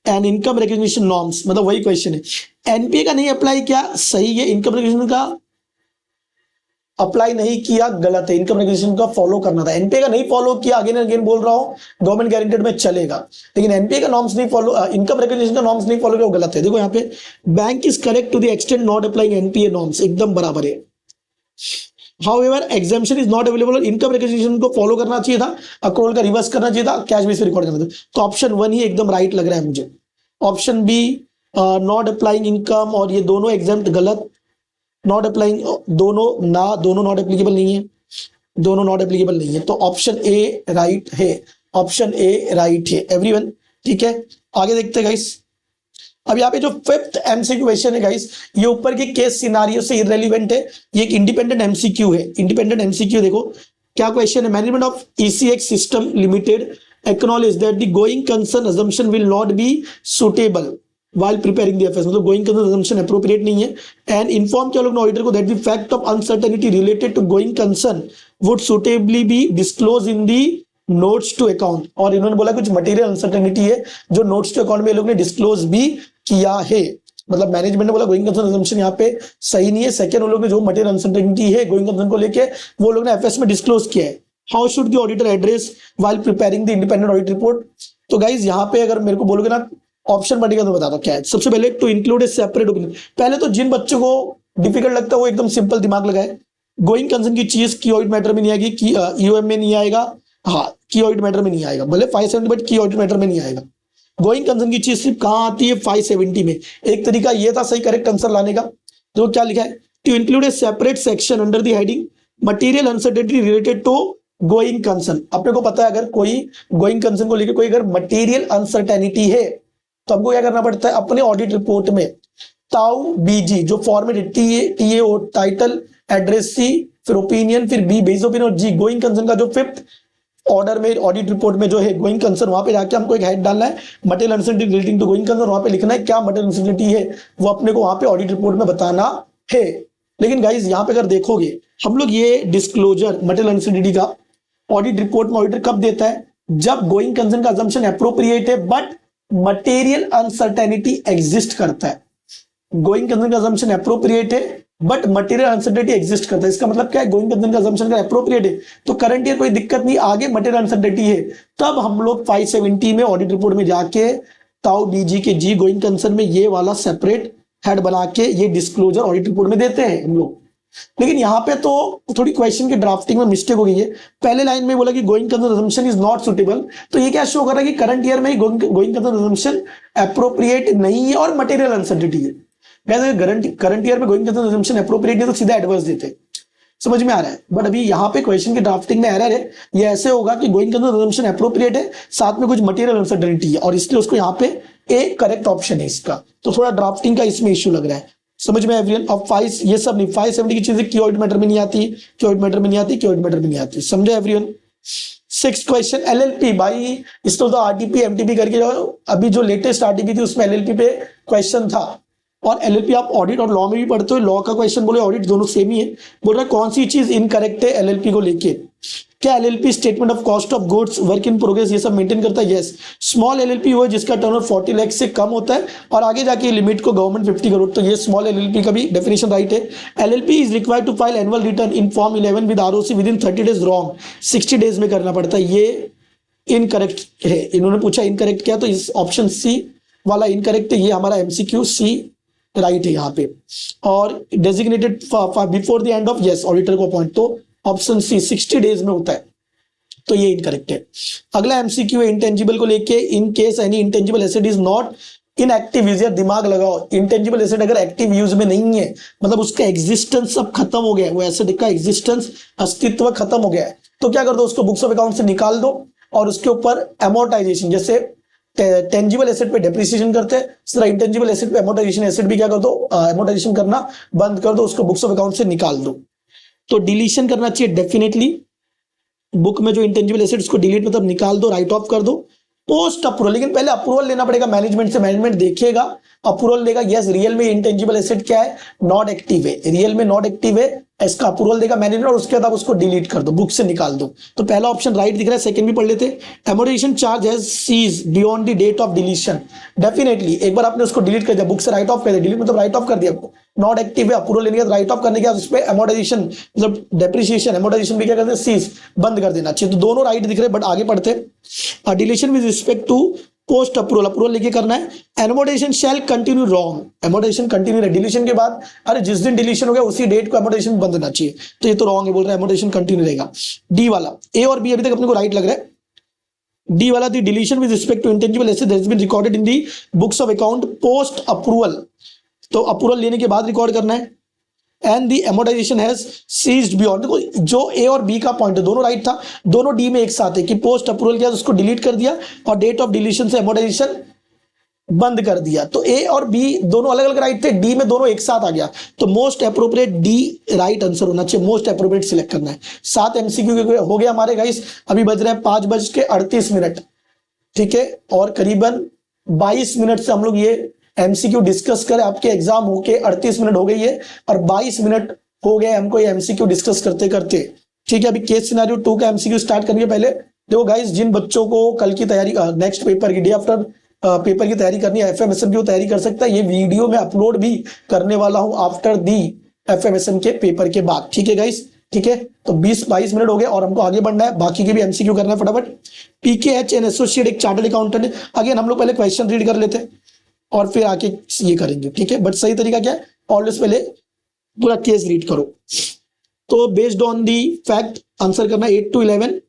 and income recognition norms, मतलब वही क्वेश्चन है, एनपीए का नहीं अप्लाई किया सही है, इनकम रिकग्निशन का अप्लाई नहीं किया गलत है, इनकम रिकग्निशन का फॉलो करना था। एनपीए का नहीं फॉलो किया, अगेन अगेन बोल रहा हूं, गवर्नमेंट गारंटेड में चलेगा, लेकिन एनपीए का नॉर्म्स नहीं फॉलो, इनकम रिकग्निशन का नॉर्म्स नहीं फॉलो किया, वो गलत है। देखो यहाँ पे bank is correct to the extent not applying NPA norms, एकदम बराबर है। However, exemption is not available, इनकम रिकग्निशन को फॉलो करना चाहिए था, अक्रूवल का रिवर्स करना चाहिए था, कैश बेस पे रिकॉर्ड करना था। तो ऑप्शन 1 ही एकदम राइट लग रहा है मुझे। Option B not applying income, और ये दोनों एग्जाम्प्ट गलत, नॉट अप्लाइंग दोनों नॉट एप्लीकेबल नहीं है, दोनों नॉट एप्लीकेबल नहीं है। तो ऑप्शन ए राइट है, ऑप्शन ए राइट है एवरीवन, ठीक है। आगे देखते हैं गाइस। अब यहाँ पे जो फिफ्थ एमसीक्यू क्वेश्चन है गाइस, ये ऊपर के केस सिनारियो से इररेलेवेंट है, ये एक इंडिपेंडेंट एमसीक्यू है। इंडिपेंडेंट एमसीक्यू देखो क्या क्वेश्चन है। Management of ECX system limited acknowledge that the going concern assumption will not be suitable while preparing the affairs, मतलब गोइंग कंसर्न assumption अप्रोप्रिएट नहीं है, एंड इन्फॉर्म किया लोग ने ऑडिटर को that the fact of uncertainty related to going concern would suitably be disclose in the notes to account. और इन्होंने बोला कुछ मटेरियल अनसर्टेनिटी है जो नोट्स टू अकाउंट में लोग ने डिस्क्लोज भी किया है, मतलब मैनेजमेंट ने बोला गोइंग कंसर्न assumption यहाँ पे सही नहीं है। सेकंड उन लोग ने जो मटेरियल अनसर्टेनिटी है गोइंग कंसर्न को लेके वो लोग ने एफएस में डिस्क्लोज किया है। How should the auditor address while preparing the independent audit report. तो गाइज यहाँ पे अगर मेरे को बोलोगे ना ऑप्शन पढ़ेगा तो बता दो क्या है। सबसे पहले to include a separate opinion, पहले तो जिन बच्चों को डिफिकल्ट लगता है वो एकदम सिंपल दिमाग लगाए, गोइंग कंसर्न की चीज की ऑडिट मैटर में नहीं आएगी, की ईओएम में नहीं आएगा, हाँ की ऑडिट मैटर में नहीं आएगा, भले 570 बट की ऑडिट मैटर में नहीं आएगा। गोइंग कंसर्न की चीज सिर्फ कहां आती है 570 में। एक तरीका ये था सही करेक्ट आंसर लाने का, जो क्या लिखा है to include a separate section under the heading material uncertainty related to going concern. अपने को पता है अगर कोई गोइंग कंसर्न को लेकर कोई अगर मटेरियल अनसर्टेनिटी है तो हमको क्या करना पड़ता है अपने ऑडिट रिपोर्ट में ताऊ बीजी जो फॉर्मेट टीए टाइटल एड्रेस सी फिर ओपिनियन फिर बी बेस ओपिनियन और जी गोइंग कंसर्न का जो फिफ्थ ऑर्डर में ऑडिट रिपोर्ट में जो है गोइंग कंसर्न, वहां पे जाके हमको एक हेड डालना है material uncertainty relating to going concern, वहां पे लिखना है क्या मटेरियल अनसर्टेनिटी है वो अपने को वहां पे ऑडिट रिपोर्ट में बताना है। लेकिन गाइज यहाँ पे अगर देखोगे हम लोग ये डिस्क्लोजर मटेरियल अनसर्टेनिटी का ऑडिट रिपोर्ट में ऑडिटर कब देता है जब गोइंग कंसर्न का assumption एप्रोप्रिएट है बट मटेरियल अनसर्टेनिटी एग्जिस्ट करता है। गोइंग कंसर्न का assumption एप्रोप्रिएट है बट मटेरियल अनसर्टेनिटी एग्जिस्ट करता है। इसका मतलब क्या है गोइंग कंसर्न का assumption का एप्रोप्रिएट है तो करंट ईयर कोई दिक्कत नहीं, आगे मटेरियल अनसर्टेनिटी है तब हम लोग 570 में ऑडिट रिपोर्ट में जाके ताऊ बीजी के जी गोइंग कंसर्न में ये वाला सेपरेट हेड बना के ये डिस्क्लोजर ऑडिट रिपोर्ट में देते हैं हम लोग। लेकिन यहाँ पे तो थोड़ी क्वेश्चन की ड्राफ्टिंग में मिस्टेक हो गई है। पहले लाइन में बोला कि going concern assumption is not suitable, तो ये क्या शो कर रहा है कि करंट ईयर में he going concern assumption appropriate नहीं है और मटेरियल अनसर्टिनिटी है। वैसे करंट ईयर में गोइंग कंसर्न अजम्पशन अप्रोप्रिएट नहीं तो सीधा एडवर्स देते, समझ में आ रहा है। बट अभी यहाँ पे क्वेश्चन की ड्राफ्टिंग में एरर है। ये ऐसे होगा कि गोइंग कंसर्न अजम्पशन अप्रोप्रिएट है, साथ में कुछ मटेरियल अनसर्टेनिटी है, और इसलिए उसको यहाँ पे एक करेक्ट ऑप्शन है इसका। तो थोड़ा ड्राफ्टिंग का इसमें इश्यू लग रहा है, समझ में एवरीवन। अब 5 ये सब नहीं, 570 की चीजें क्योइड मैटर में नहीं आती, क्योइड मैटर में नहीं आती, क्योइड मैटर में नहीं आती, समझे एवरीवन। 6th क्वेश्चन एलएलपी, भाई इसको तो आरटीपी एमटीपी करके जो अभी जो लेटेस्ट आरटीपी थी उसमें एलएलपी पे क्वेश्चन था। और एलएलपी आप ऑडिट और लॉ में भी पढ़ते हो, लॉ का क्वेश्चन बोले ऑडिट दोनों सेम ही है। बोल रहा है कौन सी चीज इनकरेक्ट है एलएलपी को लेके, क्या LLP statement of cost of goods, work in progress ये सब मेंटेन करता है? यस। स्मॉल एलएलपी वो है जिसका टर्नओवर 40 लाख से कम होता है और आगे जाके लिमिट को गवर्नमेंट 50 करोड़, तो ये स्मॉल एलएलपी का भी डेफिनेशन राइट है। LLP is required to file annual return in form 11 with ROC within 30 days, wrong, 60 days में करना पड़ता है, ये इनकरेक्ट है। इन्होंने पूछा इनकरेक्ट क्या, तो इस ऑप्शन सी वाला इनकरेक्ट है, ये हमारा एमसीक्यू सी राइट है यहाँ पे। और designated before the end of, yes, auditor को अपॉइंट, तो ऑप्शन सी 60 डेज में होता है, तो ये इनकरेक्ट है। अगला एमसीक्यू है इंटेंजिबल को लेके, in case any intangible asset is not in active use, दिमाग लगाओ, इंटेंजिबल एसेट अगर एक्टिव यूज में नहीं है मतलब उसका एग्जिस्टेंस अब खत्म हो गया है, वो एसेट का एग्जिस्टेंस अस्तित्व खत्म हो गया है, तो क्या कर दो, उसको बुक्स ऑफ अकाउंट से निकाल दो और उसके ऊपर अमोर्टाइजेशन, जैसे टेंजिबल एसेट पे डेप्रिसिएशन करते हैं इस तरह इंटेंजिबल एसेट पे अमोर्टाइजेशन, एसेट भी क्या कर दो, अमोर्टाइजेशन करना बंद कर दो, उसको बुक्स ऑफ अकाउंट से निकाल दो। तो डिलीशन करना चाहिए डेफिनेटली, बुक में जो इंटेंजिबल एसेट उसको डिलीट मतलब निकाल दो, राइट ऑफ कर दो। पोस्ट अप्रूवल, लेकिन पहले अप्रूवल लेना पड़ेगा मैनेजमेंट से, मैनेजमेंट देखेगा अप्रूवल देगा, यस रियल में इंटेंजिबल एसेट क्या है, नॉट एक्टिव है, रियल में नॉट एक्टिव है, इसका अप्रूवल देगा मैनेजमेंट और उसके बाद आप उसको डिलीट कर दो, बुक से निकाल दो। तो पहला ऑप्शन राइट दिख रहा है, सेकंड भी पढ़ लेते। Amortisation charge has cease beyond the date of deletion, definitely एक बार आपने उसको डिलीट कर दिया, बुक से राइट ऑफ कर दिया, डिलीट मतलब राइट ऑफ कर दिया, नॉट एक्टिव है, अप्रूवल लेने के बाद राइट ऑफ करने के बाद उस पर अमोर्टाइजेशन मतलब डेप्रिसिएशन अमोर्टाइजेशन भी क्या करते हैं, सीज बंद कर देना चाहिए। तो दोनों राइट दिख रहे हैं, बट आगे पढ़ते हैं। Deletion with respect to post approval, approval लेके करना है। Amortisation shall continue, wrong, amortisation continue है, डिलीशन के बाद अरे जिस दिन डिलीशन हो गया उसी डेट को अमोर्टाइजेशन बंद होना चाहिए, तो ये तो रॉन्ग है, बोल रहा है अमोर्टाइजेशन कंटिन्यू रहेगा। डी वाला, ए और बी अभी तक अपने को राइट लग रहा है। डी वाला the deletion with respect to intangible asset that has been recorded in the books of account post approval, तो अप्रूवल लेने के बाद रिकॉर्ड करना है। And the amortisation has ceased beyond, देखो जो ए और बी का पॉइंट है दोनों राइट था, दोनों डी में एक साथ है कि पोस्ट अप्रूवल किया उसको डिलीट कर दिया और डेट ऑफ डिलीशन से अमोर्टाइजेशन बंद कर दिया, तो ए और बी दोनों अलग अलग राइट थे, डी में दोनों एक साथ आ गया, तो most appropriate D right answer होना चाहिए, मोस्ट अप्रोप्रिएट सिलेक्ट करना है। 7 एमसीक्यू हो गया हमारे गाइस, अभी बज रहे हैं 5:38, ठीक है, और करीबन 22 मिनट से हम लोग ये एमसीक्यू डिस्कस करें, आपके एग्जाम होके 38 मिनट हो गई है और 22 मिनट हो गए हमको ये एमसीक्यू डिस्कस करते करते, ठीक है। अभी केस सिनेरियो 2 का एमसीक्यू स्टार्ट करने के पहले देखो गाइस, जिन बच्चों को कल की तैयारी नेक्स्ट पेपर की डे आफ्टर पेपर की तैयारी करनी है, एफएमएसएम की तैयारी कर सकता है, ये वीडियो मैं अपलोड भी करने वाला हूं आफ्टर दी एफएमएसएम के पेपर के बाद, ठीक है गाइस, ठीक है। तो 20-22 मिनट हो गए और हमको आगे बढ़ना है, बाकी के भी एमसीक्यू करना है फटाफट। पीकेएच एंड एसोसिएट एक चार्टर्ड अकाउंटेंट है, अगेन हम लोग पहले क्वेश्चन रीड कर लेते हैं और फिर आके ये करेंगे, ठीक है। बट सही तरीका क्या है, ऑलवेज पहले पूरा केस रीड करो। तो based on the fact answer करना 8 to 11।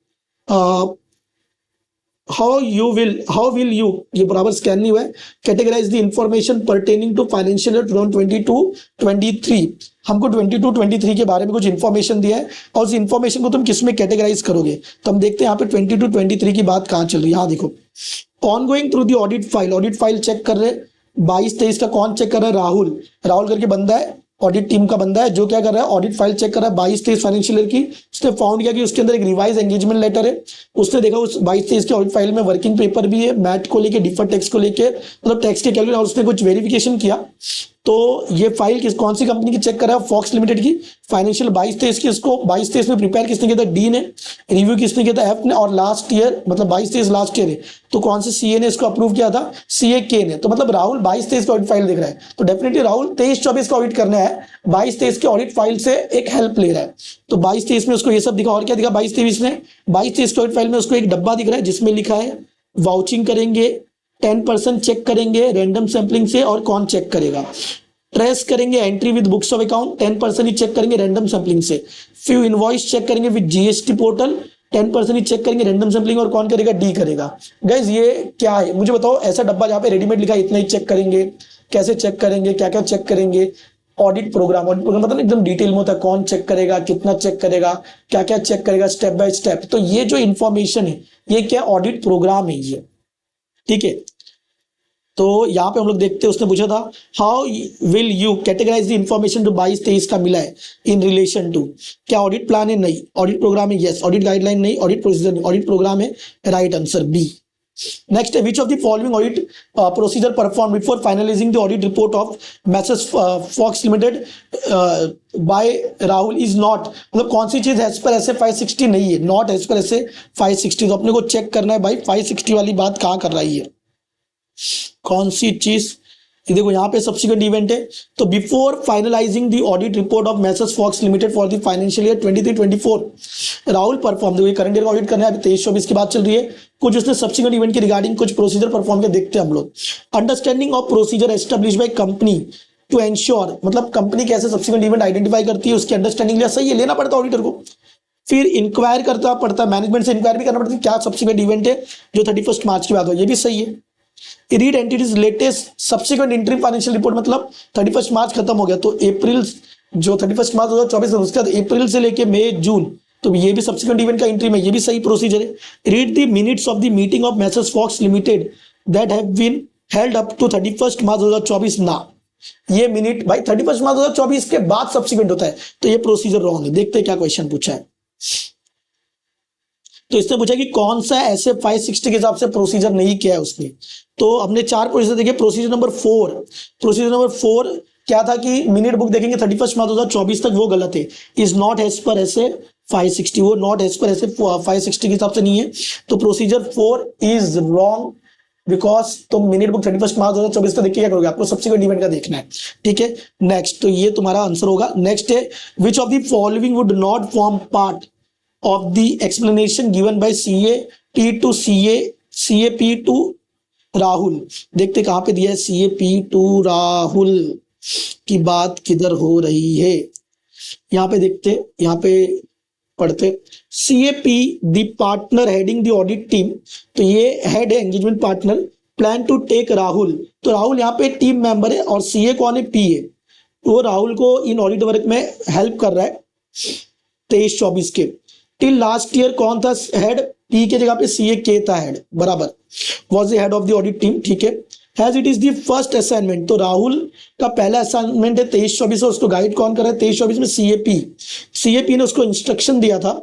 हाउ विल यू, ये बराबर स्कैन नहीं हुआ है, categorise the information pertaining to financial year 2022-23, हमको 22-23 के बारे में कुछ इंफॉर्मेशन दिया है और उस इंफॉर्मेशन को तुम किस में कैटेगराइज करोगे, तो हम देखते हैं यहाँ पे 22-23 की बात कहाँ चल रही है। यहाँ देखो, on going through the audit file check कर रहे 22-23 का, कौन चेक कर रहा है, राहुल करके बंदा है, ऑडिट टीम का बंदा है जो क्या कर रहा है, ऑडिट फाइल चेक कर रहा है 22-23 फाइनेंशियल ईयर की। उसने फाउंड किया कि उसके अंदर एक रिवाइज एंगेजमेंट लेटर है, उसने देखा उस 22-23 के ऑडिट फाइल में वर्किंग पेपर भी है, मैट को लेके, डिफर टैक्स को लेके, मतलब टैक्स के कैलकुलेशन, और उसने कुछ वेरिफिकेशन किया। तो ये फाइल कौन सी कंपनी की चेक कर रहा है, फॉक्स लिमिटेड की, फाइनेंशियल 22-23 की, इसको 22-23 में प्रिपेयर किसने किया था, डी ने, रिव्यू किसने किया था, एफ ने, और लास्ट ईयर मतलब 22-23 लास्ट ईयर है, तो कौन से सीए ने इसको अप्रूव किया था, सीए के ने। तो मतलब राहुल 22-23 का ऑडिट फाइल देख रहा है, तो डेफिनेटली राहुल 23-24 का ऑडिट करना है, 22-23 के ऑडिट फाइल से एक हेल्प ले रहा है। तो 22-23 में उसको ये सब दिखा, और क्या दिखा 22-23 ने, 22-23 के ऑडिट फाइल में उसको एक डब्बा दिख रहा है जिसमें लिखा है वाउचिंग करेंगे, 10% चेक करेंगे रैंडम सैंपलिंग से, और कौन चेक करेगा, ट्रेस करेंगे entry with books of account, 10% ही चेक करेंगे रैंडम सैम्पलिंग से। फ्यू इनवॉइस चेक करेंगे विद जीएसटी पोर्टल, 10% ही चेक करेंगे रैंडम सैम्पलिंग। और कौन करेगा? डी करेगा। गाइज ये क्या है मुझे बताओ, ऐसा डब्बा जहाँ पे रेडीमेड लिखा है इतना ही चेक करेंगे, कैसे चेक करेंगे, क्या क्या चेक करेंगे? ऑडिट प्रोग्राम मतलब ना एकदम डिटेल में होता है, कौन चेक करेगा, कितना चेक करेगा, क्या क्या चेक करेगा, स्टेप बाय स्टेप। तो ये जो इंफॉर्मेशन है ये क्या ऑडिट प्रोग्राम है ये, ठीक है। तो यहाँ पे हम लोग देखते हैं, उसने पूछा था how will you categorise the information जो 22-23 का मिला है इन रिलेशन टू, क्या ऑडिट प्लान है? नहीं। ऑडिट प्रोग्राम है? यस। Audit guideline? नहीं। Audit procedure? नहीं। ऑडिट प्रोग्राम है, राइट आंसर बी। नेक्स्ट है which of the following audit procedure perform before finalising the audit report of message fox limited by Rahul is not, मतलब कौन सी चीज as per ऐसे 560 नहीं है, नॉट एज पर ऐसे 560। तो अपने को चेक करना है भाई 560 वाली बात कहाँ कर रही है, कौन सी चीज? ये देखो यहाँ पे सब्सिक्वेंट इवेंट है। तो before finalising the audit report of message fox limited for the financial year 23-24 Rahul perform, देखो ये करंट ईयर का ऑडिट करना है, अभी 23-24 की बात चल रही है। कुछ उसने सब्सिक्वेंट इवेंट के रिगार्डिंग कुछ प्रोसीजर परफॉर्म के देखते हैं हम लोग। Understanding of procedure establish by company to ensure, मतलब कंपनी कैसे सब्सिक्वेंट इवेंट आइडेंटिफाई करती है उसकी अंडरस्टैंडिंग लिया, सही है, लेना पड़ता है ऑडिटर को। फिर इंक्वायर करता पड़ता है, मैनेजमेंट से इंक्वायर भी करना पड़ता है क्या सब्सिक्वेंट इवेंट है जो 31 मार्च की बात हो, ये भी सही है। Read entities latest subsequent interim financial report, मतलब 31 मार्च खत्म हो गया तो अप्रैल जो 31 मार्च 2024 है उसके बाद अप्रैल से लेके मई जून, तो ये भी सब्सिक्वेंट इवेंट का इंट्री में, ये भी सही प्रोसीजर है। Read the minutes of the meeting of message fox limited that have been held up to 31 March 2024 ना, ये मिनट भाई 31 मार्च 2024 के बाद सब्सिक्वेंट होता है, तो ये प्रोसीजर रॉन्ग है। देखते हैं क्या क्वेश्चन पूछा है। तो इसने पूछा कि कौन सा ऐसे 560 के हिसाब से प्रोसीजर नहीं किया है उसने। तो हमने 4 प्रोसीजर देखे। प्रोसीजर नंबर 4 क्या था कि मिनट बुक देखेंगे 31 मार्च 2024 तक, वो गलत है। इज नॉट एज पर ऐसे 560, वो नॉट एज पर ऐसे 560 के हिसाब से नहीं है, तो प्रोसीजर 4 इज रॉन्ग बिकॉज तुम मिनट बुक 31 मार्च 2024 का देख के क्या करोगे, आपको सब्सिक्वेंट इवेंट का देखना है, ठीक है। नेक्स्ट, तो ये तुम्हारा आंसर होगा। नेक्स्ट है which of the following would not form part of the explanation given by CAP to Rahul. देखते कहां पे दिया है CAP to राहुल की बात किधर हो रही है, यहां पे देखते, यहां पे पढ़ते CAP the partner heading the audit team, तो ये हेड है engagement partner, plan to take Rahul, तो राहुल यहाँ पे टीम मेंबर है और CA कौन है? P है, वो राहुल को इन ऑडिट वर्क में हेल्प कर रहा है 23-24 के। टिल लास्ट ईयर कौन था हेड? पी के जगह पे CA था हेड, बराबर, was the head of the audit team, ठीक है। Has it is the first assignment, तो राहुल का पहला असाइनमेंट है 23-24, उसको गाइड कौन कर रहा है 23-24 में? CAP ने उसको इंस्ट्रक्शन दिया था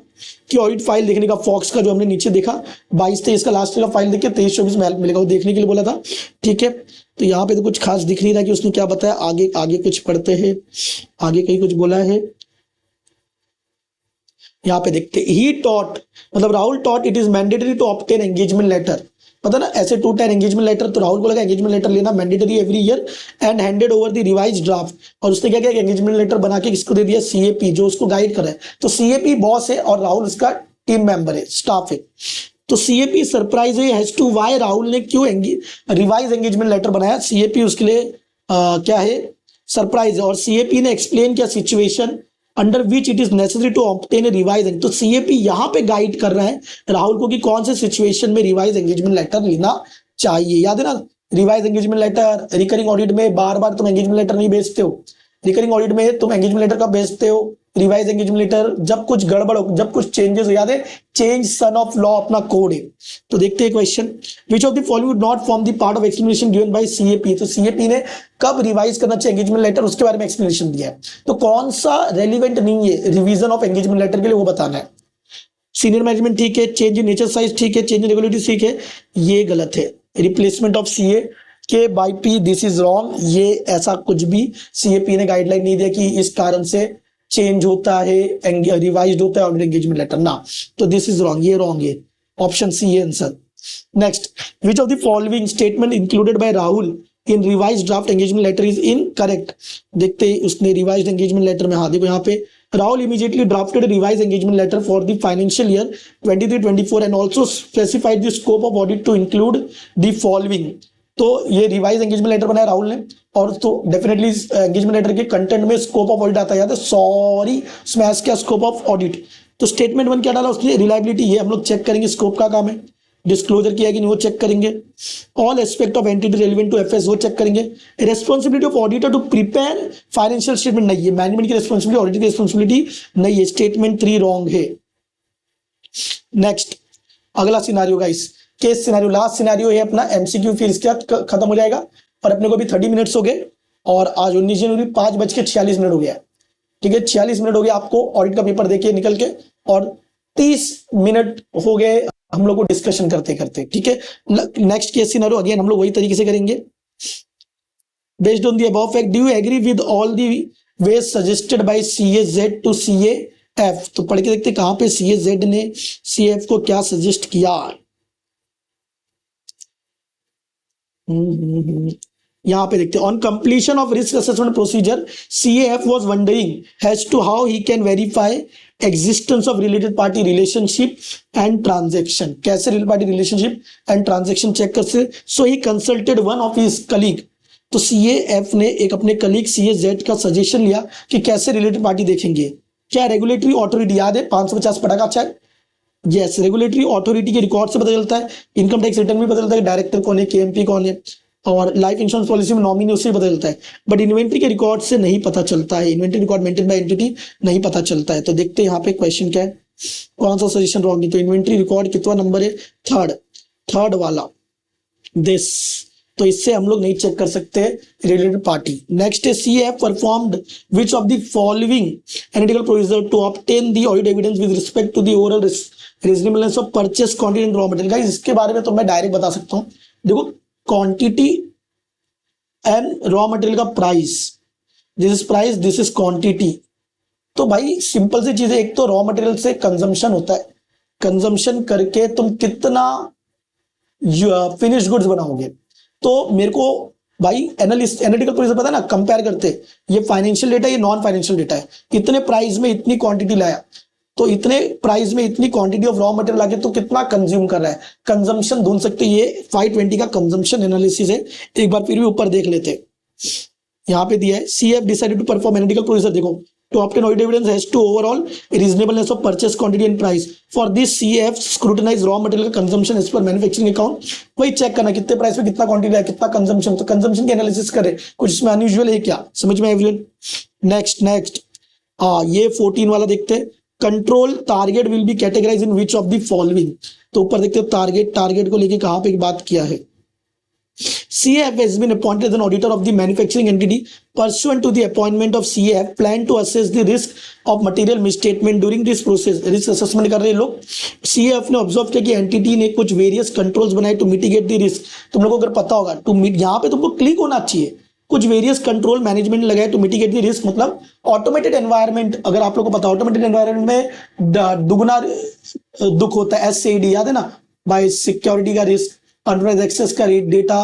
कि ऑडिट फाइल देखने का, फॉक्स का जो हमने नीचे देखा 22-23 का लास्ट ईयर का फाइल देखिए 23-24 में हेल्प मिलेगा, वो देखने के लिए बोला था, ठीक है। तो यहाँ पे तो कुछ खास दिख नहीं रहा कि उसने क्या बताया। आगे कुछ पढ़ते हैं, आगे कहीं कुछ बोला है, यहाँ पे देखते ही टॉट, मतलब Rahul taught it is mandatory to obtain engagement letter, पता ना ऐसे 2 टाइम एंगेजमेंट लेटर, तो राहुल को लगा एंगेजमेंट लेटर लेना mandatory every year and handed over the revise draft, और उसने क्या किया एंगेजमेंट लेटर बना के किसको दे दिया? CAP, जो उसको गाइड कर रहा है। तो CAP बॉस है और राहुल उसका टीम मेंबर है, स्टाफ है। तो CAP सरप्राइज है हैज टू वाई, राहुल ने क्यों रिवाइज एंगेजमेंट लेटर बनाया, CAP उसके लिए क्या है? सरप्राइज है। और CAP ने एक्सप्लेन किया situation under which it is necessary to obtain a revise, तो CAP यहाँ पे गाइड कर रहा है राहुल को कि कौन से सिचुएशन में रिवाइज एंगेजमेंट लेटर लेना चाहिए। याद है ना, revise engagement letter recurring audit में बार बार तुम एंगेजमेंट लेटर नहीं भेजते हो, रिकरिंग ऑडिट में तुम एंगेजमेंट लेटर कब भेजते हो? रिवाइज एंगेजमेंट लेटर जब कुछ गड़बड़ हो, जब कुछ चेंजेस हो, याद है चेंज सन ऑफ लॉ अपना कोड है। तो देखते हैं question, which of the following would not form the part of explanation given by CAP, तो CAP ने कब रिवाइज करना चाहिए एंगेजमेंट लेटर उसके बारे में एक्सप्लेनेशन दिया है, तो कौन सा रेलिवेंट नहीं है रिवीजन ऑफ एंगेजमेंट लेटर के लिए वो बताना है। सीनियर मैनेजमेंट ठीक है, चेंज इन नेचर साइज ठीक है, चेंज इन रेगुलेटरी ठीक है, ये गलत है। रिप्लेसमेंट ऑफ CA के by P, this is wrong, ये ऐसा कुछ भी CAP ने गाइडलाइन नहीं दिया कि इस कारण से चेंज होता है, रिवाइज्ड होता है और एंगेजमेंट लेटर ना, तो दिस इज रॉन्ग, ये रॉन्ग है, ऑप्शन C है answer. Next, which of the following statement included by Rahul in revise draft engagement letter is incorrect, देखते हैं उसने रिवाइज्ड एंगेजमेंट लेटर में, हाँ देखो यहाँ पे Rahul immediately drafted a revised engagement letter for the financial year 23-24 and also specified the scope of audit to include the following, तो ये रिवाइज एंगेजमेंट लेटर बनाया राहुल ने, और तो डेफिनेटली एंगेजमेंट लेटर के कंटेंट में स्कोप ऑफ ऑडिट आता है, याद है, सॉरी स्मैश क्या स्कोप ऑफ ऑडिट। तो स्टेटमेंट 1 क्या डाला उसकी, रिलायबिलिटी, ये हम लोग चेक करेंगे, स्कोप का काम है। डिस्क्लोजर किया कि नहीं वो चेक करेंगे। All aspect of entity relevant to FS वो चेक करेंगे। Responsibility of auditor to prepare financial statement, नहीं है, मैनेजमेंट की रेस्पॉन्सिबिलिटी, ऑडिटर की रेस्पॉन्सिबिलिटी नहीं है, स्टेटमेंट 3 रॉन्ग है। नेक्स्ट अगला scenario guys, case scenario, last scenario है अपना एमसीक्यू, फिर इसके बाद खत्म हो जाएगा। और अपने को भी 30 मिनट्स हो गए, और आज 19 जनवरी 5:46 हो गया, ठीक है, 46 मिनट हो गए आपको ऑडिट का पेपर देके निकल के, और 30 मिनट हो गए हम लोग को डिस्कशन करते करते, ठीक है। नेक्स्ट केस सिनारियो अगेन हम लोग वही तरीके से करेंगे। Based on the above fact, do you agree with all the ways suggested by CAZ to CAF? तो पढ़ के देखते कहां पे CAZ ने CAF को क्या सजेस्ट किया। यहां पे देखते हैं, on completion of risk assessment procedure CAF was wondering as to how he can verify existence of related party relationship and transaction, कैसे related party relationship and transaction check कर से। So he consulted one of his colleague, तो CAF ने एक अपने colleague CAZ का suggestion लिया कि कैसे रिलेटेड पार्टी देखेंगे। क्या रेगुलेटरी अथॉरिटी याद है 550 पटाखा चेक, यस, रेगुलेटरी अथॉरिटी के रिकॉर्ड से पता चलता है, इनकम टैक्स रिटर्न में पता चलता है डायरेक्टर कौन है, KMP कौन है, और लाइफ इंश्योरेंस पॉलिसी में नॉमिनी उससे पता चलता है, बट इन्वेंट्री के रिकॉर्ड से नहीं पता चलता है, inventory record maintain by entity नहीं पता चलता है। तो देखते हैं यहाँ पे क्वेश्चन क्या है, कौन सा सजेशन रॉन्ग है। तो इन्वेंट्री रिकॉर्ड कितना नंबर है, थर्ड वाला दिस, तो इससे हम लोग नहीं चेक कर सकते रिलेटेड पार्टी। नेक्स्ट है CAF performed which of the following analytical procedure to obtain the audit evidence with respect to the overall reasonableness of purchase quantity and raw material. Guys इसके बारे में तो मैं डायरेक्ट बता सकता हूं, देखो क्वांटिटी एंड रॉ मटेरियल का price, this is price, this is quantity. तो भाई सिंपल सी चीज है, एक तो रॉ मटेरियल से कंजम्पशन होता है, कंजम्पशन करके तुम कितना फिनिश गुड्स बनाओगे। तो मेरे को भाई एनालिटिकल प्रोसीजर पता है ना, कंपेयर करते ये फाइनेंशियल डेटा, ये नॉन फाइनेंशियल डेटा है, इतने प्राइस में इतनी क्वांटिटी लाया, तो इतने प्राइस में इतनी क्वांटिटी ऑफ रॉ मटेरियल लाके तो कितना कंज्यूम कर रहा है, कंजम्पशन ढूंढ सकते। ये 520 का कंजम्पशन एनालिसिस है, एक बार फिर भी ऊपर देख लेते। यहाँ पे दिया है CAF decided to perform analytical procedure, देखो to obtain audit evidence has to overall reasonableness of purchase quantity and price. For this CAF scrutinize raw material का consumption as per manufacturing account, वही चेक करना कितने price में कितना quantity है, कितना consumption, तो कंजम्पशन की एनालिसिस करे, कुछ इसमें अनयूजुअल है क्या, समझ में एवरीवन। नेक्स्ट ये 14 वाला देखते हैं, control target will be categorize in which of the following. तो ऊपर देखते हो टारगेट को लेके कहां पे बात किया है। CAF has been appointed as an auditor of the manufacturing entity. Pursuant to the appointment of CAF, plan to assess the risk of material misstatement during this process. Risk assessment कर रहे लोग। CAF ने observe किया कि entity ने कुछ various controls बनाए to mitigate the risk. तुम लोगों को अगर पता होगा टू यहाँ पे तुमको क्लिक होना चाहिए, कुछ वेरियस कंट्रोल मैनेजमेंट लगाए टू मिटिगेट द रिस्क, मतलब ऑटोमेटेड एनवायरनमेंट। अगर आप लोगों को पता, ऑटोमेटेड एनवायरनमेंट में दुगुना दुख होता है, SCD याद है ना, बाय सिक्योरिटी का रिस्क, अनऑथराइज्ड एक्सेस का डेटा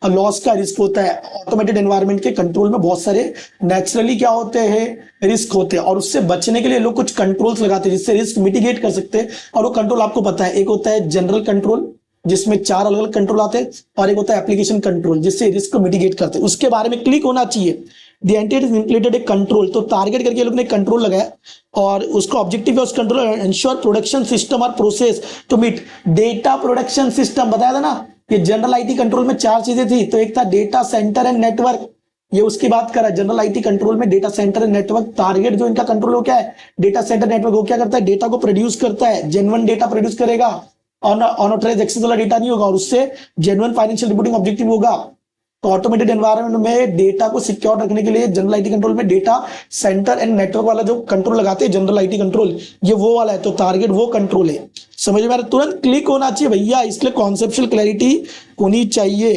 लॉस का रिस्क होता है। ऑटोमेटेड एनवायरनमेंट के कंट्रोल में बहुत सारे नेचुरली क्या होते हैं, रिस्क होते हैं, और उससे बचने के लिए लोग कुछ कंट्रोल्स लगाते हैं जिससे रिस्क मिटिगेट कर सकते हैं। और वो कंट्रोल आपको पता है, एक होता है जनरल कंट्रोल जिसमें 4 अलग अलग कंट्रोल आते हैं, और एक होता है एप्लीकेशन कंट्रोल जिससे रिस्क को मिटिगेट करते हैं। उसके बारे में क्लिक होना चाहिए। The entity is implemented A control, तो टारगेट करके लोग ने कंट्रोल लगाया, और उसका ऑब्जेक्टिव है उस कंट्रोल एंश्योर प्रोडक्शन सिस्टम और process to meet data production system. बताया था ना, ये जनरल IT कंट्रोल में 4 चीजें थी, तो एक था डेटा सेंटर एंड नेटवर्क, ये उसकी बात कर रहा है। जनरल IT कंट्रोल में data centre and network, target जो इनका कंट्रोल हो क्या है, डेटा सेंटर नेटवर्क। वो क्या करता है, डेटा को प्रोड्यूस करता है, जेन्युइन डेटा प्रोड्यूस करेगा, अनऑथराइज्ड एक्सेस वाला डेटा नहीं होगा, और उससे जेन्युइन फाइनेंशियल रिपोर्टिंग ऑब्जेक्टिव होगा। तो ऑटोमेटेड एनवायरनमेंट में डेटा को सिक्योर रखने के लिए जनरल IT कंट्रोल में डेटा सेंटर एंड नेटवर्क वाला जो कंट्रोल लगाते हैं जनरल IT कंट्रोल, ये वो वाला है। तो टारगेट वो कंट्रोल है, समझ में आ रहा है, तुरंत क्लिक होना चाहिए भैया, इसलिए कॉन्सेप्चुअल क्लैरिटी होनी चाहिए।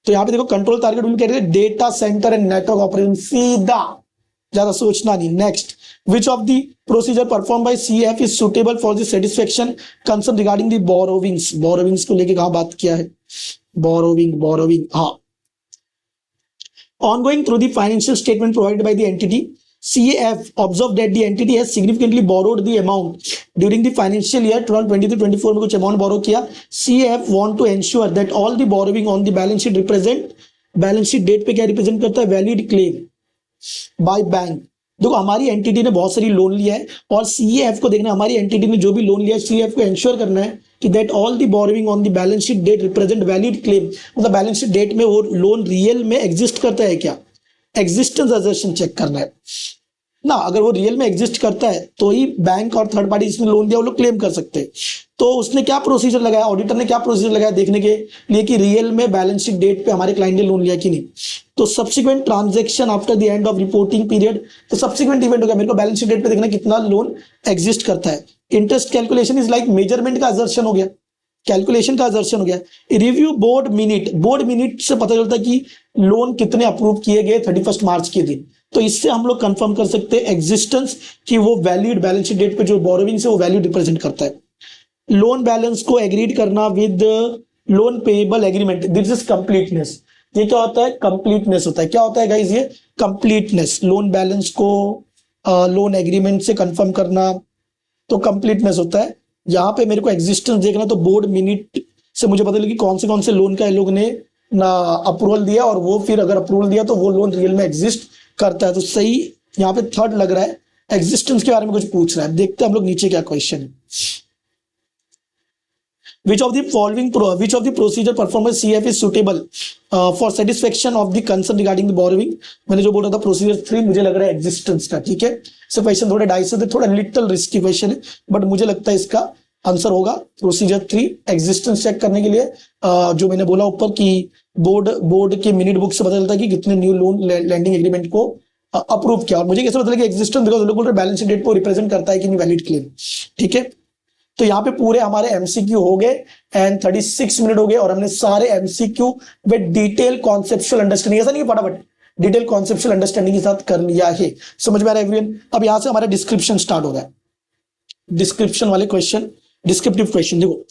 तो यहाँ पे देखो कंट्रोल टारगेट कह रहे हैं data centre and network operation, सीधा, ज्यादा सोचना नहीं। Next, which of the procedure perform by CAF is suitable for the satisfaction concern regarding the borrowings. Borrowings को लेके कहां बात किया है, बोरोविंग, हाँ। Ongoing through the financial statement provided by the entity, CAF observed that the entity has significantly borrowed the amount during the financial year 2023-24 में कुछ amount borrow किया. CAF want to ensure that all the borrowing on the balance sheet represent balance sheet date पे क्या represent करता है, valid claim by bank. देखो हमारी entity ने बहुत सारी लोन लिया है और सीएएफ को देखना, हमारी एंटिटी ने जो भी लोन लिया है सीएएफ को इंश्योर करना है कि that all the borrowing on the balance sheet date represent valid claim. मतलब बैलेंस शीट डेट में वो लोन रियल में एग्जिस्ट करता है क्या, एग्जिस्टेंस असर्शन चेक करना है ना. अगर वो रियल में एग्जिस्ट करता है तो ही बैंक और थर्ड पार्टी जिसने लोन दिया वो लोग क्लेम कर सकते हैं. तो उसने क्या प्रोसीजर लगाया, ऑडिटर ने क्या प्रोसीजर लगाया देखने के लिए कि रियल में बैलेंस शीट डेट पे हमारे क्लाइंट ने लोन लिया कि नहीं. तो subsequent transaction after the end of reporting period, तो सब्सिक्वेंट इवेंट हो गया, मेरे को बैलेंस शीट डेट पे देखना कितना लोन एग्जिस्ट करता है. Interest calculation is like measurement का असर्शन हो गया, कैलकुलेशन का असर्शन हो गया. Review board minute, board minute से पता चलता है कि लोन कितने अप्रूव किए गए 31 मार्च के दिन. तो इससे हम लोग कंफर्म कर सकते हैं एग्जिस्टेंस कि वो वैलिड बैलेंस शीट डेट पे जो बोरोइंग है वो वैलिड रिप्रेजेंट करता है. लोन बैलेंस को एग्रीड करना with loan payable agreement, this is completeness. ये क्या होता है, कंप्लीटनेस होता है. क्या होता है गाइस, ये कंप्लीटनेस. लोन बैलेंस को लोन एग्रीमेंट से कंफर्म करना तो कंप्लीटनेस होता है. यहाँ पे मेरे को एग्जिस्टेंस देखना तो बोर्ड मिनट से मुझे पता लगी कौन से लोन का ये लोग ने ना अप्रूवल दिया और वो फिर अगर अप्रूवल दिया तो वो लोन रियल में एग्जिस्ट करता है. तो सही यहाँ पे थर्ड लग रहा है. एग्जिस्टेंस के बारे में कुछ पूछ रहा है, देखते हैं हम लोग नीचे क्या क्वेश्चन है. Which of the procedure performed by CF is suitable for satisfaction of the concern regarding the borrowing. मैंने जो बोल रहा था प्रोसीजर 3 मुझे लग रहा है एग्जिस्टेंस का. ठीक है, सो क्वेश्चन थोड़ा डाइस होते, थोड़ा लिटिल रिस्की क्वेश्चन है बट मुझे लगता है इसका आंसर होगा प्रोसीजर 3. एग्जिस्टेंस चेक करने के लिए जो मैंने बोला ऊपर कि बोर्ड के मिनट बुक से पता चलता है कि कितने न्यू लोन लैंडिंग एग्रीमेंट को अप्रूव किया. और मुझे कैसे पता लगा एग्जिस्टेंस, बिकॉज लोग बोल रहे बैलेंस शीट डेट को रिप्रेजेंट करता है कि नहीं वैलिड क्लेम. ठीक है, तो यहाँ पे पूरे हमारे एमसीक्यू हो गए एंड 36 मिनट हो गए और हमने सारे MCQ with detail conceptual understanding, ऐसा नहीं फटाफट डिटेल कॉन्सेप्चुअल अंडरस्टैंडिंग के साथ कर लिया है. समझ में आ रहा है एवरीवन. अब यहाँ से हमारा डिस्क्रिप्शन स्टार्ट हो रहा है. डिस्क्रिप्शन वाले क्वेश्चन, डिस्क्रिप्टिव क्वेश्चन देखो.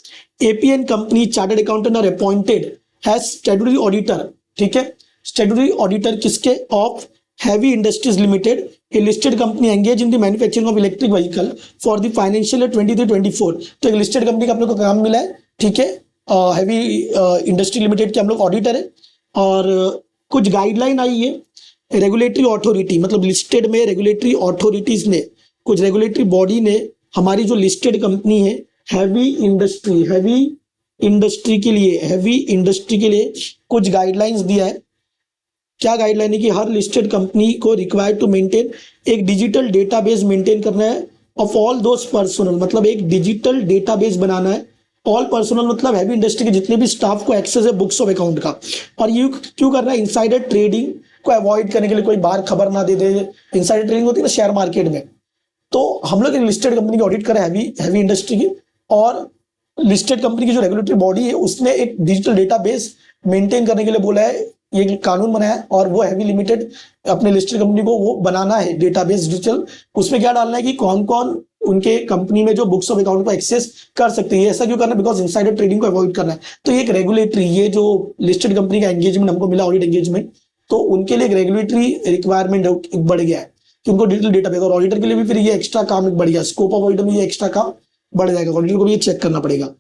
APN company chartered accountant are appointed has statutory auditor. ठीक है, स्टैट्यूटरी ऑडिटर किसके, of Heavy Industries Limited, a listed company engaged in the manufacturing of electric vehicle for the financial year 23-24. तो एक listed company का अपने को काम मिला है. ठीक है, हैवी इंडस्ट्री लिमिटेड के हम लोग ऑडिटर है और कुछ गाइडलाइन आई है. रेगुलेटरी अथॉरिटी, मतलब लिस्टेड में रेगुलेटरी अथॉरिटीज ने, कुछ रेगुलेटरी बॉडी ने हमारी जो लिस्टेड कंपनी है हैवी इंडस्ट्री के लिए कुछ गाइडलाइंस दिया है. क्या गाइडलाइन है कि हर लिस्टेड कंपनी को रिक्वायर्ड टू मेंटेन एक डिजिटल डेटाबेस मेंटेन करना है ऑफ ऑल दोस पर्सनल, मतलब एक डिजिटल डेटाबेस बनाना है. ऑल पर्सनल मतलब हैवी इंडस्ट्री के जितने भी स्टाफ को एक्सेस है बुक्स ऑफ अकाउंट का. और ये क्यों करना है, इनसाइडर ट्रेडिंग को अवॉइड करने के लिए, कोई बाहर खबर ना दे दे. इनसाइडर ट्रेडिंग होती है ना शेयर मार्केट में. तो हम लोग एक लिस्टेड कंपनी की ऑडिट करें हैवी इंडस्ट्री की, और लिस्टेड कंपनी की जो रेगुलेटरी बॉडी है उसने एक डिजिटल डेटाबेस मेंटेन करने के लिए बोला है. ये कानून बनाया और वो हैवी लिमिटेड अपने लिस्टेड कंपनी को वो बनाना है डेटाबेस डिजिटल. उसमें क्या डालना है कि कौन कौन उनके कंपनी में जो बुक्स ऑफ अकाउंट को एक्सेस कर सकते हैं. ऐसा क्यों करना है, बिकॉज इनसाइडर ट्रेडिंग को अवॉइड करना है. तो ये एक रेगुलेटरी, ये जो लिस्टेड कंपनी का एंगेजमेंट हमको मिला ऑडिट एंगेजमेंट, तो उनके लिए एक रेगुलेटरी रिक्वायरमेंट बढ़ गया है कि उनको डिजिटल डेटाबेस. और ऑडिटर के लिए भी फिर ये एक्स्ट्रा काम बढ़ गया, स्कोप ऑफ ऑडिटर में ये एक्स्ट्रा काम बढ़ जाएगा. ऑडिटर को भी ये चेक करना पड़ेगा.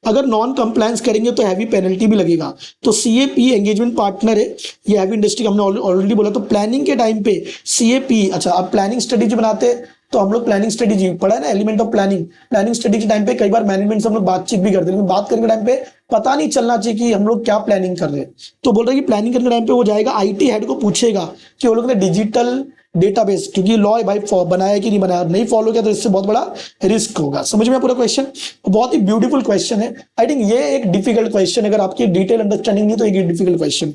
अगर नॉन कंप्लायंस करेंगे तो हैवी पेनल्टी भी लगेगा. तो सीएपी एंगेजमेंट पार्टनर है ये हैवी इंडस्ट्री, हमने ऑलरेडी बोला. तो प्लानिंग के टाइम पे सीएपी, अच्छा अब प्लानिंग स्ट्रेटेजी बनाते हैं तो हम लोग प्लानिंग स्ट्रेटेजी पढ़ा है ना, element of planning strategy time पे कई बार मैनेजमेंट से हम लोग बातचीत भी करते हैं, लेकिन बात करने के टाइम पे पता नहीं चलना चाहिए कि हम लोग क्या प्लानिंग कर रहे हैं. तो बोल रहे हैं कि प्लानिंग करने के टाइम पे वो जाएगा आईटी हेड को पूछेगा कि वो लोग ने डिजिटल डेटाबेस, क्योंकि लॉ है भाई, बनाया कि नहीं बनाया, नहीं फॉलो किया तो इससे बहुत बड़ा रिस्क होगा. समझ में पूरा क्वेश्चन, बहुत ही ब्यूटीफुल क्वेश्चन है. आई थिंक ये एक डिफिकल्ट क्वेश्चन, अगर आपकी डिटेल अंडरस्टैंडिंग नहीं तो एक difficult question.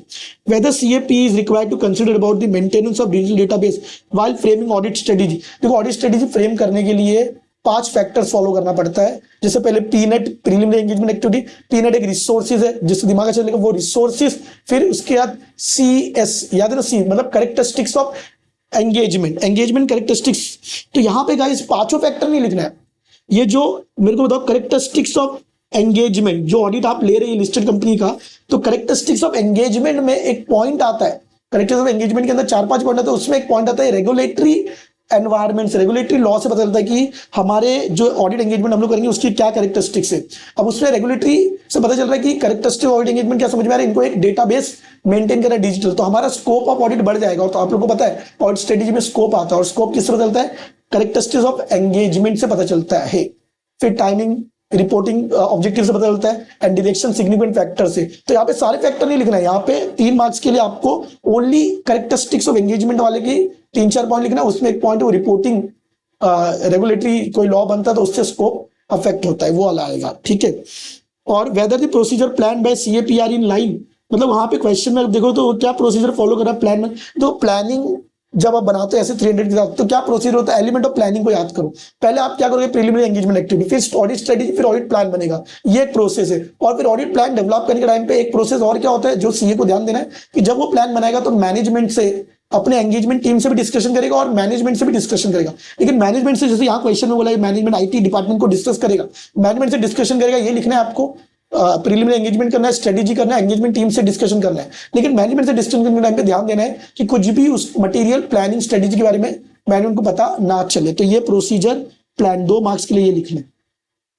Whether CAP is required to consider about the maintenance of digital database while framing audit strategy. देखो ऑडिट स्ट्रेटेजी फ्रेम करने के लिए 5 फैक्टर्स फॉलो करना पड़ता है. जैसे पहले pennant, preliminary engagement activity. Pennant एक रिसोर्सेज है जिससे दिमाग अच्छा चलेगा, वो रिसोर्सेज. फिर उसके बाद सीएस, याद है ना, सी मतलब कैरेक्टरिस्टिक्स ऑफ एंगेजमेंट कैरेक्टरिस्टिक्स. तो यहां पे गाइस 5 फैक्टर नहीं लिखना है, ये जो मेरे को बताओ कैरेक्टरिस्टिक्स ऑफ एंगेजमेंट, जो ऑडिट आप ले रहे हैं लिस्टेड कंपनी का, तो कैरेक्टरिस्टिक्स ऑफ एंगेजमेंट में एक पॉइंट आता है. कैरेक्टर्स ऑफ एंगेजमेंट के अंदर 4-5 पॉइंट आता है, उसमें एक पॉइंट आता है रेगुलेटरी एनवायरमेंट से, रेगुलेटरी लॉ से पता चलता है कि हमारे जो ऑडिट एंगेजमेंट हम लोग करेंगे उसकी क्या कैरेक्टरिस्टिक्स है। अब उसमें रेगुलेटरी से पता चल रहा है कि कैरेक्टरिस्टिक ऑडिट एंगेजमेंट क्या समझ में आ रहा है, इनको एक डेटाबेस मेंटेन करना डिजिटल, तो हमारा स्कोप ऑफ ऑडिट बढ़ जाएगा। और तो आप लोगों को पता है ऑडिट स्ट्रेटेजी में स्कोप आता है, और स्कोप किस तरह चलता है, कैरेक्टरिस्टिक्स ऑफ एंगेजमेंट से पता चलता है। फिर टाइमिंग, रिपोर्टिंग ऑब्जेक्टिव से पता चलता है, एंड डायरेक्शन सिग्निफिकेंट फैक्टर से। तो यहाँ पे सारे फैक्टर नहीं लिखना है, यहाँ पे 3 मार्क्स के लिए आपको ओनली कैरेक्टरिस्टिक्स ऑफ एंगेजमेंट वाले की 3-4 पॉइंट लिखना है। उसमें एक पॉइंट वो रिपोर्टिंग, रेगुलेटरी कोई लॉ बनता है तो उससे स्कोप अफेक्ट होता है, वो वाला आएगा, ठीक है। और whether the procedure plan by CAPR in line, मतलब वहां पे क्वेश्चन में देखो तो क्या प्रोसीजर फॉलो कर रहा है प्लान में। तो प्लानिंग जब आप बनाते हो ऐसे 300 के साथ, तो क्या प्रोसीजर होता है, एलिमेंट ऑफ प्लानिंग को याद करो। पहले आप क्या करोगे, प्रीलिमिनरी एंगेजमेंट एक्टिविटी, फिर ऑडिट स्ट्रेटेजी, फिर ऑडिट प्लान बनेगा, ये एक प्रोसेस है। और फिर ऑडिट प्लान डेवलप करने के टाइम पे एक प्रोसेस और क्या होता है जो सीए को ध्यान देना है, कि जब वो प्लान बनाएगा तो मैनेजमेंट से, अपने एंगेजमेंट टीम से भी डिस्कशन करेगा और मैनेजमेंट से भी डिस्कशन करेगा। लेकिन मैनेजमेंट से, जैसे यहाँ क्वेश्चन में बोला है मैनेजमेंट IT डिपार्टमेंट को डिस्कस करेगा, मैनेजमेंट से डिस्कशन करेगा, ये लिखना है आपको। प्रीलिमिनरी एंगेजमेंट करना है, स्ट्रेटेजी करना है, एंगेजमेंट टीम से डिस्कशन करना है। लेकिन मैनेजमेंट से डिस्कशन करने के टाइम पे ध्यान देना है कि कुछ भी उस मटेरियल प्लानिंग स्ट्रेटेजी के बारे में मैनेजमेंट को पता ना चले। तो ये प्रोसीजर प्लान 2 मार्क्स के लिए ये लिखना है,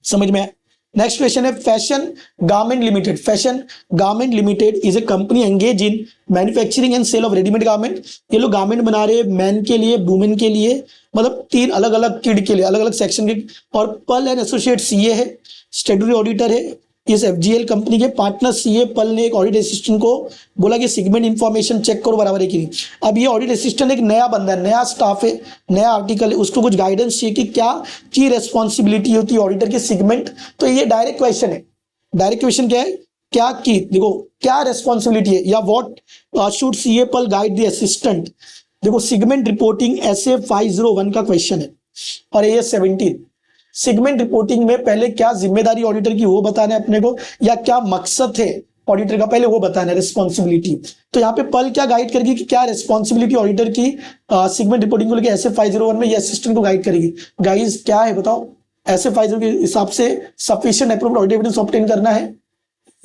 समझ में आया। नेक्स्ट क्वेश्चन है fashion garment limited. Fashion garment limited is a company engage in manufacturing and sale of readymade garment. ये लोग गारमेंट बना रहे हैं मैन के लिए, वुमेन के लिए, मतलब 3 अलग अलग किड के लिए, अलग अलग सेक्शन के। और पल एंड एसोसिएट CA है, स्टेटूटरी ऑडिटर है। इस FGL कंपनी के पार्टनर CA पल ने एक ऑडिट असिस्टेंट को बोला कि सेगमेंट इंफॉर्मेशन चेक करो बराबर है कि नहीं। अब ये ऑडिट असिस्टेंट एक नया बंदा है, नया स्टाफ है, नया आर्टिकल है, उसको कुछ गाइडेंस चाहिए कि क्या की रेस्पॉन्सिबिलिटी होती है ऑडिटर की सेगमेंट। तो ये डायरेक्ट क्वेश्चन है। डायरेक्ट क्वेश्चन क्या है, क्या की, देखो क्या रेस्पॉन्सिबिलिटी है, या व्हाट शुड CA पल गाइड द असिस्टेंट। देखो सेगमेंट रिपोर्टिंग SA 501 का क्वेश्चन है और AS 17। सेगमेंट रिपोर्टिंग में पहले क्या जिम्मेदारी ऑडिटर की वो बताना है अपने को, या क्या मकसद है ऑडिटर का, पहले वो बताना है, रिस्पॉन्सिबिलिटी। तो यहाँ पे पल क्या गाइड करेगी कि क्या रिस्पॉन्सिबिलिटी ऑडिटर की सेगमेंट रिपोर्टिंग को लेकर SA 501 में ये असिस्टेंट को गाइड करेगी। गाइस क्या है बताओ, SA 501 के हिसाब से sufficient approved audit evidence obtain करना है,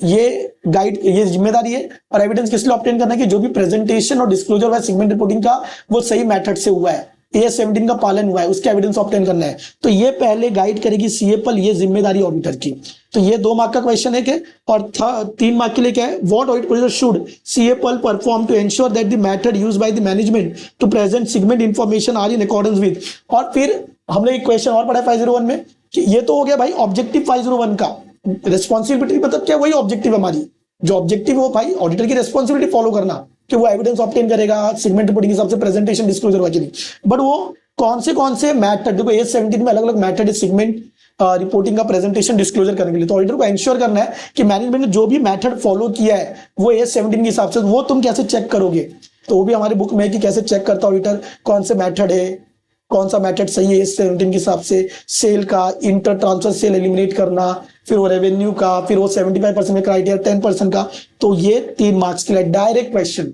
ये गाइड, ये जिम्मेदारी है। और एविडेंस किस लिए ऑब्टेन करना है, कि जो भी प्रेजेंटेशन और डिस्क्लोजर हुआ है सेगमेंट रिपोर्टिंग का वो सही मेथड से हुआ है, AS 17 का पालन हुआ है, उसके एविडेंस ऑब्टेन करना है। तो ये पहले गाइड करेगी CA पल, ये जिम्मेदारी ऑडिटर की। तो ये 2 मार्क का क्वेश्चन है क्या। और 3 मार्क के लिए क्या है, what audit procedure should CA Paul perform to ensure that the method used by the management to present segment information are in accordance with. और फिर हमने एक क्वेश्चन और पढ़ा 501 में कि ये तो हो गया भाई ऑब्जेक्टिव 501 का, रिस्पॉन्सिबिलिटी मतलब क्या, वही ऑब्जेक्टिव हमारी, जो ऑब्जेक्टिव हो भाई ऑडिटर की रिस्पॉन्सिबिलिटी फॉलो करना, कि वो एविडेंस ऑब्टेन करेगा सेगमेंट रिपोर्टिंग के हिसाब से, प्रेजेंटेशन डिस्क्लोजर हुआ कि नहीं। बट वो कौन से मेथड, देखो AS 17 में अलग अलग मेथड है सेगमेंट रिपोर्टिंग का प्रेजेंटेशन डिस्क्लोजर करने के लिए। तो ऑडिटर को एंश्योर करना है कि मैनेजमेंट ने जो भी मेथड फॉलो किया है वो AS 17 के हिसाब से, वो तुम कैसे चेक करोगे। तो वो भी हमारी बुक में है कि कैसे चेक करता ऑडिटर, कौन से मेथड है, कौन सा मेथड सही है AS 17 के हिसाब से। सेल का इंटर ट्रांसफर सेल एलिमिनेट करना, फिर वो रेवेन्यू का, फिर वो 75% में क्राइटेरिया 10% का। तो ये 3 मार्क्स के लिए डायरेक्ट क्वेश्चन,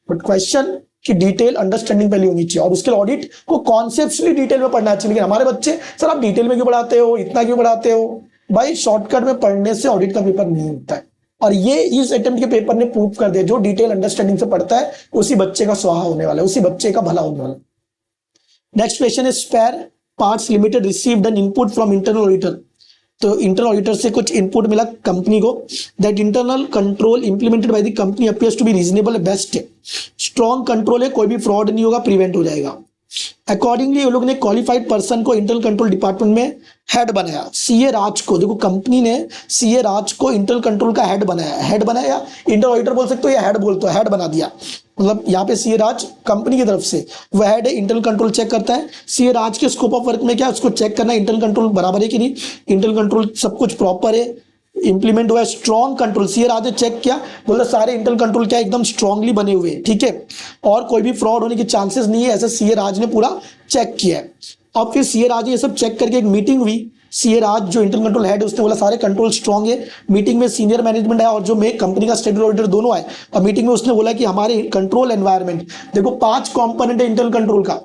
बट क्वेश्चन की डिटेल अंडरस्टैंडिंग पहले होनी चाहिए। और उसके लिए ऑडिट को कॉन्सेप्चुअली डिटेल में पढ़ना चाहिए। लेकिन हमारे बच्चे, सर आप डिटेल में क्यों पढ़ाते हो, इतना क्यों पढ़ाते हो। भाई शॉर्टकट में पढ़ने से ऑडिट का पेपर नहीं होता है, और ये इस अटेम्प्ट के पेपर ने प्रूव कर दिया, जो डिटेल अंडरस्टैंडिंग से पढ़ता है उसी बच्चे का स्वाहा होने वाला है, उसी बच्चे का भला होने वाला है। नेक्स्ट क्वेश्चन है spare parts limited received an input from internal auditor. तो इंटरनल ऑडिटर से कुछ इनपुट मिला कंपनी को, that internal control implemented by the company appears to be reasonable, best है, स्ट्रॉन्ग कंट्रोल है, कोई भी फ्रॉड नहीं होगा, प्रिवेंट हो जाएगा। अकॉर्डिंगली ये लोग ने क्वालिफाइड पर्सन को इंटरनल कंट्रोल डिपार्टमेंट में हेड बनाया, CA राज को। देखो कंपनी ने CA राज को इंटरनल कंट्रोल का हेड बनाया, इंटरनल ऑडिटर बोल सकते हो या हेड बोलते हो, हेड बना दिया। मतलब यहाँ पे CA राज कंपनी की तरफ से वो हेड है, इंटरनल कंट्रोल चेक करता है। CA राज के स्कोप ऑफ वर्क में क्या, उसको चेक करना है इंटरनल कंट्रोल बराबर है कि नहीं, इंटरनल कंट्रोल सब कुछ प्रॉपर है, इंप्लीमेंट हुआ है। स्ट्रॉन्ग कंट्रोल CA राज ने चेक किया, बोला सारे इंटरनल कंट्रोल क्या एकदम स्ट्रांगली बने हुए, ठीक है, और कोई भी फ्रॉड होने के चांसेस नहीं है, ऐसा CA राज ने पूरा चेक किया है। अब फिर CA राज ने ये सब चेक करके एक मीटिंग हुई। CA राज जो इंटरनल कंट्रोल हेड, उसने बोला सारे कंट्रोल स्ट्रांग है। मीटिंग में सीनियर मैनेजमेंट आया और जो मैं कंपनी का स्टेटस ऑडिटर दोनों आए, और मीटिंग में उसने बोला कि हमारे कंट्रोल एनवायरनमेंट, देखो 5 कंपोनेंट है इंटरनल कंट्रोल का,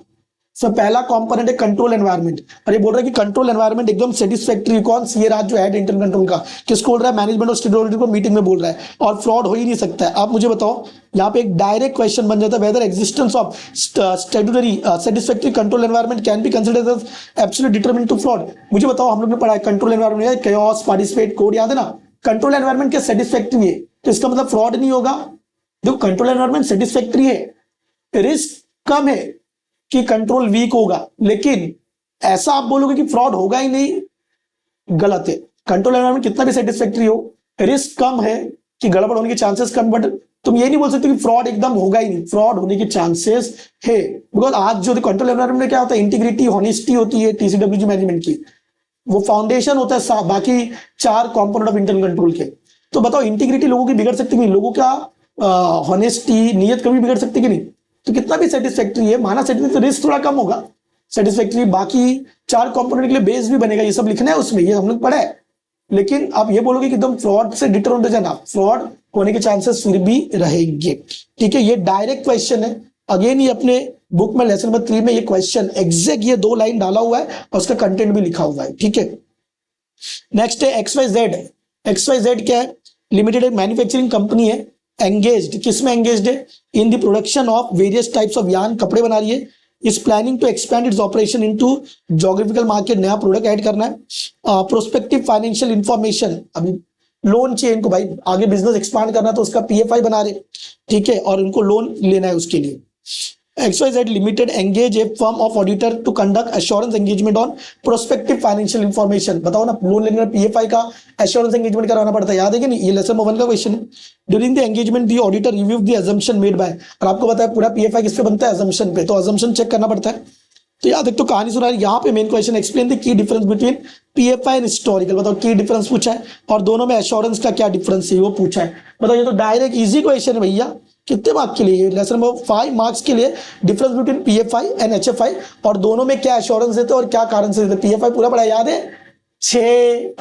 सो पहला कंपोनेंट है कंट्रोल एनवायरनमेंट, और ये बोल रहा है कि कंट्रोल एनवायरनमेंट एकदम सेटिस्फैक्ट्री। कौन सीए राज जो हेड इंटरनल कंट्रोल का, किसको बोल रहा है? मैनेजमेंट और स्टेटस को मीटिंग में बोल रहा है, और फ्रॉड हो ही नहीं सकता है। आप मुझे बताओ, यहाँ पे एक डायरेक्ट क्वेश्चन बन जाता है, whether existence of statutory satisfactory control environment can be considered as absolute determinant to fraud. मुझे बताओ, हम लोग ने पढ़ा है control environment, chaos, participate, code, याद है ना? कंट्रोल एनवायरनमेंट क्या सेटिस्फैक्ट्री है, तो इसका मतलब फ्रॉड नहीं होगा। देखो कंट्रोल एनवायरनमेंट सेटिस्फैक्ट्री है, रिस्क कम है कि कंट्रोल वीक होगा, लेकिन ऐसा आप बोलोगे कि फ्रॉड होगा ही नहीं, गलत है। कंट्रोल एनवायरनमेंट कितना भी सेटिस्फैक्ट्री हो, रिस्क कम है कि गड़बड़ होने के चांसेस कम, बट तुम ये नहीं बोल सकते कि फ्रॉड एकदम होगा ही नहीं, फ्रॉड होने के चांसेस है। बिकॉज आज जो कंट्रोल एनवायरनमेंट में क्या होता है, इंटीग्रिटी, ऑनेस्टी होती है टीसीडब्ल्यूजी मैनेजमेंट की, वो फाउंडेशन होता है बाकी 4 कंपोनेंट ऑफ इंटरनल कंट्रोल के। तो बताओ, इंटीग्रिटी लोगों की बिगड़ सकती है नहीं, लोगों का ऑनेस्टी, नीयत कभी बिगड़ सकती है कि नहीं? तो कितना भी सेटिस्फैक्ट्री है, माना सेटिस्फैक्ट्री, तो रिस्क थोड़ा कम होगा सेटिस्फैक्ट्री, बाकी 4 कंपोनेंट के लिए बेस भी बनेगा, ये सब लिखना है उसमें, ये हम लोग पढ़ा है। लेकिन आप ये बोलोगे कि एकदम फ्रॉड से डिटर होते जाना, फ्रॉड होने के चांसेस फिर भी रहेंगे। ठीक है, ये डायरेक्ट क्वेश्चन है। अगेन ये अपने बुक में लेसन नंबर 3 में ये क्वेश्चन एग्जैक्ट ये 2 लाइन डाला हुआ है और उसका कंटेंट भी लिखा हुआ है। ठीक है, नेक्स्ट है XYZ। XYZ क्या है? लिमिटेड एक मैन्युफैक्चरिंग कंपनी है, एंगेज्ड, किसमें एंगेज्ड है? In the production of various types of yarn, कपड़े बना रही है। Is planning to expand its operation into geographical market, नया प्रोडक्ट ऐड करना है। प्रोस्पेक्टिव फाइनेंशियल इंफॉर्मेशन, अभी लोन चाहिए इनको भाई, आगे बिजनेस एक्सपांड करना, तो उसका PFI बना रहे। ठीक है, और इनको लोन लेना है उसके लिए। XYZ Limited engage a firm of auditor to conduct assurance engagement on prospective financial information। बताओ ना, लोन लेने में PFI का assurance engagement करवाना पड़ता है, याद है कि नहीं? ये लेसन 1 का क्वेश्चन है। During the engagement the auditor review the assumption made by, और आपको पता है पूरा PFI किस पे बनता है? assumption पे, तो assumption चेक करना पड़ता है। तो याद एक तो कहानी सुना है, यहाँ पे main question explain the key difference between PFI and historical. बताओ की डिफरेंस पूछा है, और दोनों में एश्योरेंस का क्या डिफरेंस है वो पूछा है। बताओ, ये तो डायरेक्ट इजी क्वेश्चन है भैया। कितने मार्क्स के लिए? लेसन नंबर 5 मार्क्स के लिए, difference between PFI and HFI, और दोनों में क्या एश्योरेंस देते और क्या कारण से देते। PFI पूरा पढ़ा याद है? 6,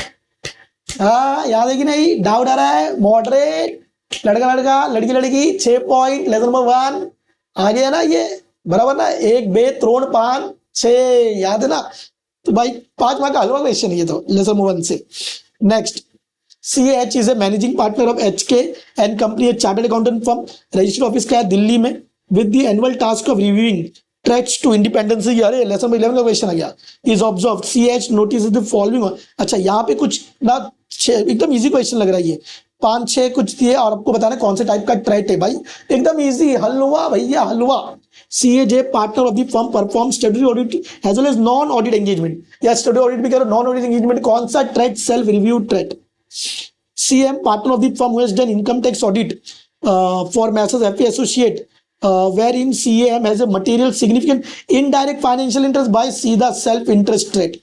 हाँ याद है कि नहीं? डाउट आ रहा है? मॉडरेट, लड़का लड़का, लड़की लड़की, 6 पॉइंट, लेसन नंबर 1 आ गया ना, ये बराबर ना? 1 बे त्रोण 5 6, याद है ना? तो भाई 5 मार्क का हलवा क्वेश्चन है ये तो लेसन नंबर 1 से। Next, CAH is a managing partner of HK and company, a chartered accountant firm, registered office का है दिल्ली में, with the annual task of reviewing threats to independence. अरे लेसन 11 का क्वेश्चन आ गया। Is observe CAH notice the following. अच्छा, यहाँ पे कुछ ना एकदम इजी क्वेश्चन लग रहा है ये, 5-6 कुछ दिए और आपको बताना कौन से टाइप का थ्रेट है। भाई एकदम इजी, हलवा भैया हलवा। CAJ partner of the firm perform statutory audit as well as non audit engagement, या स्टैट्यूटरी ऑडिट भी करो, नॉन ऑडिट एंगेजमेंट कौन सा threat? Self review threat. CM partner of the firm who has done income tax audit for Messrs FP Associate, wherein CAM has a material significant indirect financial interest by सीधा self interest rate।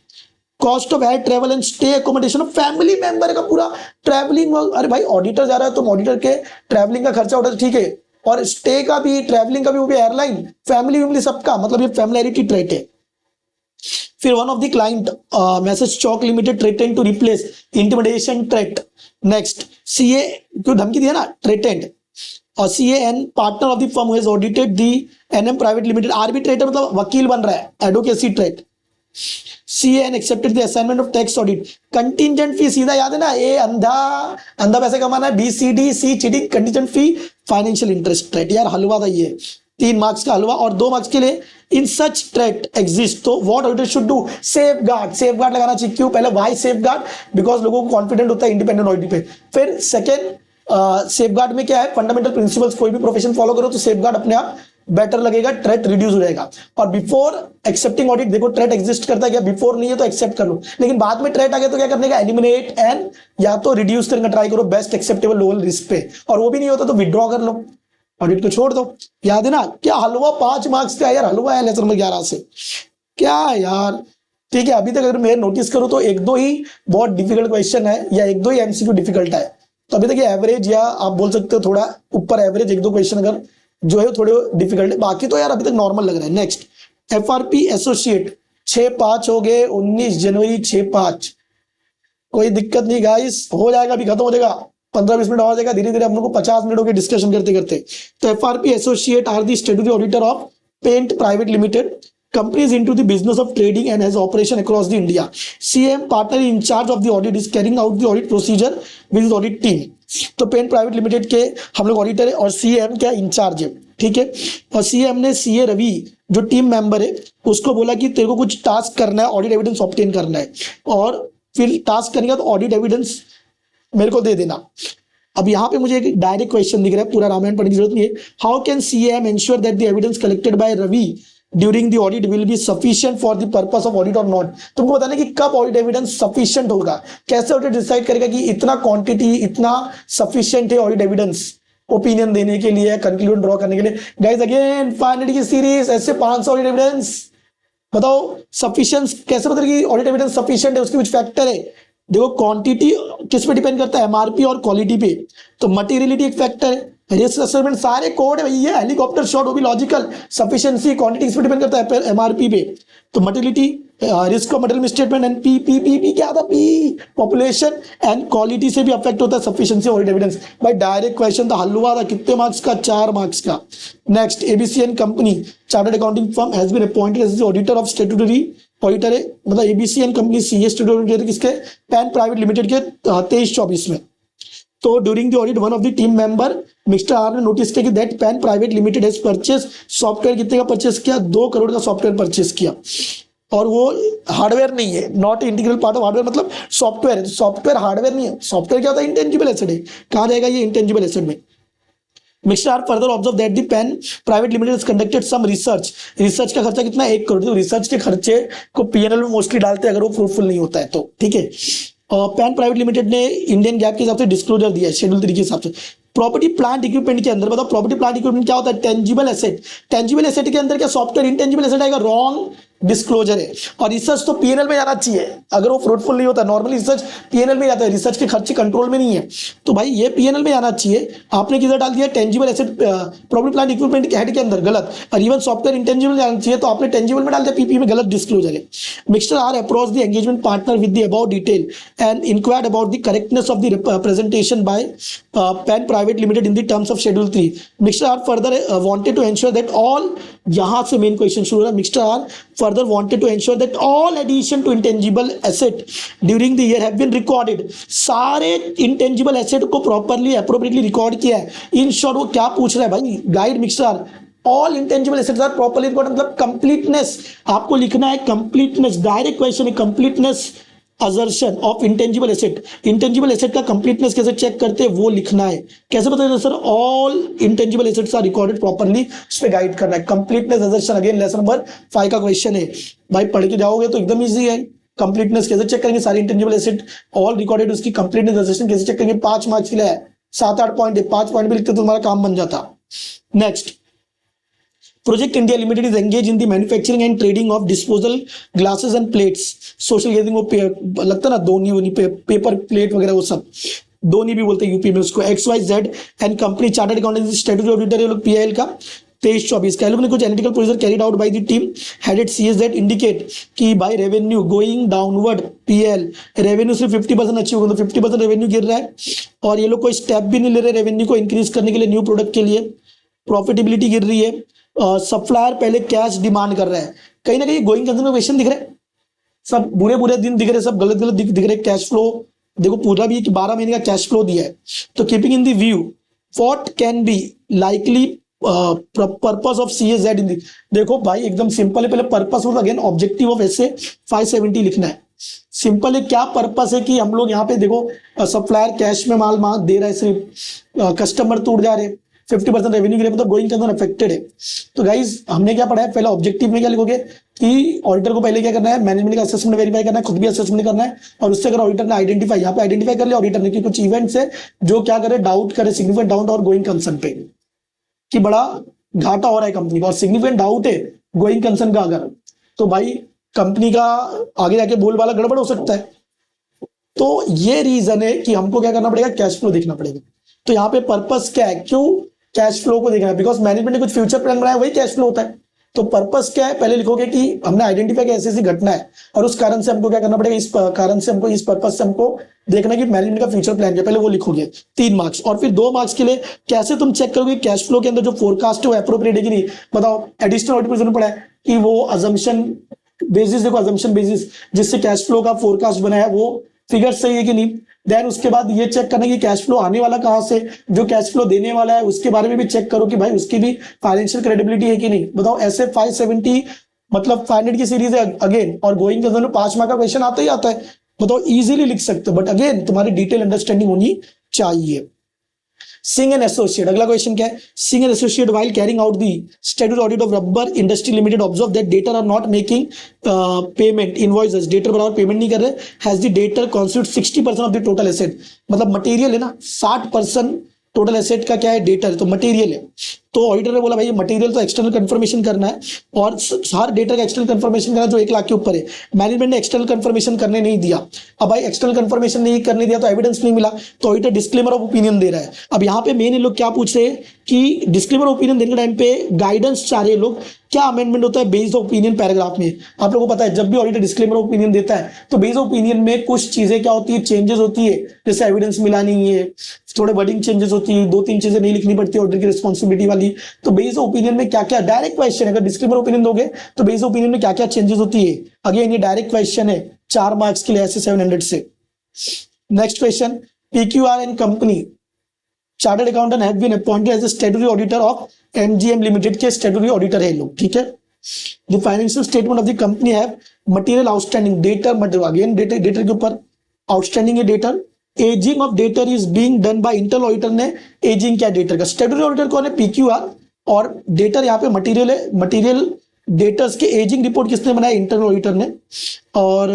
Cost of air travel and stay accommodation of family member का पूरा travelling. अरे भाई auditor जा रहा है तो auditor के ट्रैवलिंग का खर्चा उठा, ठीक है, और स्टे का भी, ट्रैवलिंग का भी, वो भी एयरलाइन, फैमिली सबका, मतलब ये फैमिलियरिटी ट्रेट है। फिर one of the client Messrs Chalk limited threatened to replace intimidation threat. Next, CA क्यों धमकी दिया ना, थ्रेटेंड। और CAN partner of the firm who has audited the NM private limited, arbitrator मतलब वकील बन रहा है, advocacy threat. CAN accepted the assignment of tax audit. Contingent fee सीधा याद है ना, ए अंधा पैसे कमाना है, BCD, चीटिंग, कंटिजेंट फी, फाइनेंशियल इंटरेस्ट थ्रेट। यार हलवा था ये, 3 मार्क्स का हलवा। और 2 मार्क्स के लिए इन सच थ्रेट एग्जिस्ट, तो what auditor should do? Safe guard लगाना चाहिए। क्यों? पहले वाई सेफ गार्ड? बिकॉज लोगों को कॉन्फिडेंट होता है इंडिपेंडेंट ऑडिट पे। फिर सेकेंड, सेफ गार्ड में क्या है? फंडामेंटल प्रिंसिपल्स, कोई भी प्रोफेशन फॉलो करो तो सेफ गार्ड अपने आप बेटर लगेगा, थ्रेट रिड्यूस हो जाएगा। और बिफोर एक्सेप्टिंग ऑडिट, देखो थ्रेट एग्जिस्ट करता है क्या? बिफोर नहीं है तो एक्सेप्ट कर लो, लेकिन बाद में थ्रेट आ गया तो क्या करने का? एलिमिनेट एंड या तो रिड्यूस करने का ट्राई करो बेस्ट एक्सेप्टेबल लोअर रिस्क पे, और वो भी नहीं होता तो विड्रॉ कर लो, ऑडिट को छोड़ दो। याद है ना? क्या हलवा 5 मार्क्स का यार, हलवा है लेसन नंबर 11 से। क्या यार, ठीक है। अभी तक अगर मैं नोटिस करूं तो 1-2 ही बहुत डिफिकल्ट क्वेश्चन है, या 1-2 ही MCQ डिफिकल्ट है। तो अभी तक ये एवरेज, या आप बोल सकते हो थोड़ा ऊपर एवरेज 1-2 क्वेश्चन अगर जो है थोड़े डिफिकल्ट है, बाकी तो यार अभी तक नॉर्मल लग रहा है। नेक्स्ट, FRP एसोसिएट 6-5 हो गए, 19 जनवरी 6-5, कोई दिक्कत नहीं गाइस, हो जाएगा, अभी खत्म हो जाएगा, 15-20 मिनट हो जाएगा, धीरे धीरे हम लोग को 50 मिनट हो गए डिस्कशन करते करते। तो FRP associate are the statutory auditor of paint private limited, company is into the business of trading and has operation across the India. CM partner in charge of the audit is carrying out the audit procedure with his audit team. तो pen private limited के हम लोग auditor है और CM क्या in charge है, ठीक है। और सीएम ने सीए रवि जो टीम मेंबर है उसको बोला कि तेरे को कुछ टास्क करना है, ऑडिट एविडेंस ऑब्टेन करना है, और फिर टास्क करेगा तो ऑडिट एविडेंस मेरे को दे देना। अब यहाँ पे मुझे एक डायरेक्ट क्वेश्चन दिख रहा है, पूरा रामायण पढ़ने की जरूरत नहीं है। How can CM ensure that the evidence collected by Ravi during the audit will be sufficient for the purpose of audit और नॉट। तुमको बताना कि कब ऑडिट एविडेंस सफिशिएंट होगा, कैसे ऑडिट डिसाइड करेगा कि इतना क्वांटिटी इतना सफिशिएंट है ऑडिट एविडेंस ओपिनियन देने के लिए, कंक्लूजन ड्रॉ करने के लिए। गाइस अगेन 500 की सीरीज, ऐसे 500 ऑडिट एविडेंस, बताओ सफिशिएंस कैसे पता कि ऑडिट एविडेंस सफिशिएंट है, उसके कुछ फैक्टर है। देखो क्वांटिटी किस पे डिपेंड करता है, एमआरपी और क्वालिटी पे, तो मटेरियलिटी एक फैक्टर है, रिस्क असेसमेंट सारे कोड है भैया, हेलीकॉप्टर शॉट वो भी लॉजिकल, सफिशिएंसी क्वांटिटी किस पे डिपेंड करता है, एमआरपी पे, तो materiality, risk of material statement and P क्या था, पी पॉपुलेशन एंड क्वालिटी से भी अफेक्ट होता है सफिशिएंसी ऑडिट एविडेंस। भाई डायरेक्ट क्वेश्चन था, हलवा था, कितने मार्क्स का, 4 मार्क्स का। Next, ABCN company chartered accounting firm has been appointed as the auditor of statutory auditor है, मतलब एबीसीएन कंपनी सीए स्टैट्यूटरी किसके, पैन प्राइवेट लिमिटेड के 23-24 में। तो during the audit one of the team member mister R ने notice किया कि that Pan private limited has purchase software, कितने का परचेस किया, 2 करोड़ का सॉफ्टवेयर परचेस किया, और वो हार्डवेयर नहीं है, not integral part of hardware, मतलब सॉफ्टवेयर है, सॉफ्टवेयर हार्डवेयर नहीं है। सॉफ्टवेयर क्या होता है, इंटेंजिबल एसेट है, कहाँ जाएगा ये इंटेंजिबल एसेट में। Mr. R further observed that the PEN Private Limited has conducted some research. Research का खर्चा कितना, 1 करोड़। तो रिसर्च के खर्चे को पीएनएल में मोस्टली डालते हैं अगर वो फ्रूटफुल नहीं होता है तो, ठीक है। पैन प्राइवेट लिमिटेड ने इंडियन गैप के हिसाब से डिस्क्लोजर दिया है शेड्यूल 3 के हिसाब से। प्रॉपर्टी प्लांट इक्विपमेंट के अंदर बताओ, प्रॉपर्टी प्लांट इक्विपमेंट क्या होता है, टेंजिबल एसेट। टेंजिबल एसेट के अंदर क्या सॉफ्टवेयर इंटेंजिबल एसेट आएगा, रॉन्ग डिस्क्लोजर है। और रिसर्च तो पीएनएल में जाना चाहिए अगर वो फ्रूटफुल नहीं होता, नॉर्मली रिसर्च पीएनएल में जाता है, रिसर्च के खर्चे कंट्रोल में नहीं है, तो भाई ये पीएनएल में जाना चाहिए। आपने किधर डाल दिया, tangible asset property plant equipment के हेड के अंदर, गलत। और इवन सॉफ्टवेयर इंटेंजिबल जाना चाहिए, तो आपने टेंजिबल में डाल दिया, पीपी में गलत डिस्क्लोजर है। Mister R approach the engagement partner with the about detail and inquired about the correctness of the presentation by Pan private limited in the terms of schedule 3। Mister R further wanted to ensure that all, यहां से main question शुरू हो रहा है। Mister आर further wanted to ensure that all addition to intangible asset during the year have been recorded। सारे intangible asset को properly appropriately record किया है। in short वो क्या पूछ रहा है भाई, guide mixer, all intangible assets are properly recorded, मतलब completeness आपको लिखना है, completeness डायरेक्ट क्वेश्चन है, completeness assertion of intangible asset। intangible asset का completeness कैसे चेक करते हैं वो लिखना है। कैसे पता sir, all intangible assets are recorded properly, उस पे गाइड करना है। completeness assertion again lesson number 5 का क्वेश्चन है भाई, पढ़ के जाओगे तो एकदम इजी है। completeness कैसे चेक करेंगे, सारे intangible asset all recorded, उसकी completeness assertion कैसे चेक करेंगे। 5 मार्क्स के लिए 7-8 पॉइंट है, 5 पॉइंट भी लिखते तो तुम्हारा काम बन जाता। Next, Project India Limited is engaged in the manufacturing and trading of disposal glasses and plates। Social gathering वो लगता है ना, दोनी वोनी पेपर प्लेट वगैरह वो सब, दोनी भी बोलते हैं यूपी में उसको। XYZ and company chartered accountant statutory auditor, ये लोग PIL का 23-24 का लोग ने कुछ analytical procedure carried out by the team headed CS that indicate कि by revenue going downward PL revenue सिर्फ 50% अचीव होगा, तो 50% रेवेन्यू गिर रहा है, और ये लोग कोई स्टेप भी नहीं ले रहे रेवेन्यू को इंक्रीज करने के लिए न्यू प्रोडक्ट के लिए। प्रॉफिटेबिलिटी गिर रही है, सप्लायर पहले कैश डिमांड कर रहा है, कहीं ना कहीं गोइंग कंजर्वेशन दिख रहा है, सब बुरे बुरे दिन दिख रहे, सब गलत गलत दिख रहे। कैश फ्लो देखो पूरा भी 12 महीने का कैश फ्लो दिया है। तो keeping in the view what can be likely purpose of CAZ इन दी, देखो भाई एकदम सिंपल है, पहले पर्पस और अगेन ऑब्जेक्टिव ऑफ ऐसे 570 लिखना है। सिंपल है, क्या पर्पस है कि हम लोग यहाँ पे देखो सप्लायर कैश में माल दे रहा है, सिर्फ कस्टमर टूट जा रहे, 50% रेवेन्यू गिरे, मतलब गोइंग कंसर्न अफेक्टेड है। तो गाइज हमने क्या पढ़ा है, पहले ऑब्जेक्टिव में क्या लिखोगे कि ऑडिटर को पहले क्या करना है, मैनेजमेंट का असेसमेंट वेरीफाई करना है, खुद भी असेसमेंट करना है, और उससे अगर ऑडिटर ने आइडेंटिफाई, यहाँ पे आइडेंटिफाई कर लिया ऑडिटर ने कि कुछ इवेंट्स है जो क्या करे, डाउट करे, सिग्निफिकेंट डाउट और गोइंग कंसर्न पे कि बड़ा घाटा हो रहा है कंपनी का, और सिग्निफिकेंट डाउट है गोइंग कंसर्न का अगर, तो भाई कंपनी का आगे जाके बोलबाला गड़बड़ हो सकता है। तो ये रीजन है कि हमको क्या करना पड़ेगा, कैश फ्लो देखना पड़ेगा। तो यहाँ पे पर्पस क्या है, क्यों कैश फ्लो को देखना है, बिकॉज मैनेजमेंट ने कुछ फ्यूचर प्लान बनाया, वही कैश फ्लो होता है। तो पर्पस क्या है, पहले लिखोगे कि हमने आइडेंटिफाई किया ऐसी ऐसी घटना है, और उस कारण से हमको क्या करना पड़ेगा, इस कारण से हमको, इस पर्पस से हमको देखना कि मैनेजमेंट का फ्यूचर प्लान क्या, पहले वो लिखोगे 3 मार्क्स। और फिर 2 मार्क्स के लिए कैसे तुम चेक करोगे कैश फ्लो के अंदर जो फोरकास्ट है वो एप्रोप्रिएट है कि नहीं, बताओ। एडिशनल ऑडिट प्रोविजन पड़ा है, कि वो अजम्पशन बेसिस, देखो अजम्पशन बेसिस जिससे कैश फ्लो का फोरकास्ट बनाया है वो फिगर सही है कि नहीं। देन उसके बाद ये चेक करना कि कैश फ्लो आने वाला कहां से, जो कैश फ्लो देने वाला है उसके बारे में भी चेक करो कि भाई उसकी भी फाइनेंशियल क्रेडिबिलिटी है कि नहीं। बताओ ऐसे 570 मतलब 500 की सीरीज है अगेन, और गोइंग के 5 मार्क का क्वेश्चन आता ही आता है। बताओ इजीली लिख सकते हो, बट अगेन तुम्हारी डिटेल अंडरस्टैंडिंग होनी चाहिए। सिंह एंड एसोसिएट, अगला क्वेश्चन क्या है, Singh and associate while carrying out the statutory audit of rubber industry limited observe that debtor are not making payment invoices, debtor बराबर पेमेंट नहीं कर रहे, has the debtor constitute 60% of the total asset, मतलब material है ना 60% total asset का क्या है, डेटर, तो मटेरियल है। तो ऑडिटर ने बोला भाई ये मटेरियल तो एक्सटर्नल कंफर्मेशन करना है और हर डेटर का एक्सटर्नल कंफर्मेशन करना जो 1 लाख के ऊपर है। मैनेजमेंट ने एक्सटर्नल कंफर्मेशन करने नहीं दिया। अब भाई एक्सटर्नल कंफर्मेशन नहीं करने दिया तो एविडेंस नहीं मिला, तो ऑडिटर डिस्क्लेमर ऑफ ओपिनियन दे रहा है। अब यहाँ पे मेन लोग क्या पूछ रहे हैं कि डिस्क्लेमर ओपिनियन देने के टाइम पे गाइडेंस चाह रहे लोग, क्या अमेंडमेंट होता है बेस्ड ओपिनियन पैराग्राफ में। आप लोगों को पता है जब भी ऑडिटर डिस्क्लेमर ओपिनियन देता है तो बेस्ड ओपिनियन में कुछ चीजें क्या होती है, चेंजेस होती है, जैसे एविडेंस मिला नहीं है, थोड़े वर्डिंग चेंजेस होती है, 2-3 चीजें नहीं लिखनी पड़ती है ऑडिटर की रिस्पॉन्सिबिलिटी वाली। तो बेस्ड ओपिनियन में क्या क्या, डायरेक्ट क्वेश्चन है, अगर डिस्क्लेमर ओपिनियन दोगे तो बेस्ड ओपिनियन में क्या क्या चेंजेस होती है। अगेन ये डायरेक्ट क्वेश्चन है 4 मार्क्स के लिए ऐसे 700 से। Next question, PQR and company chartered accountant have been appointed as a statutory auditor of MGM limited के स्टैट्यूटरी ऑडिटर है लोग, ठीक है। The financial statement of the company have material outstanding, debtor मतलब अगेन डेटर के ऊपर outstanding है debtor. Ageing of debtor is being done by internal auditor ने, एजिंग क्या डेटर का, स्टैट्यूटरी ऑडिटर कौन है, पीक्यूआर, और डेटर यहाँ पे मटेरियल है, मटेरियल डेटर्स के एजिंग रिपोर्ट किसने बनाया, इंटरनल ऑडिटर ने। और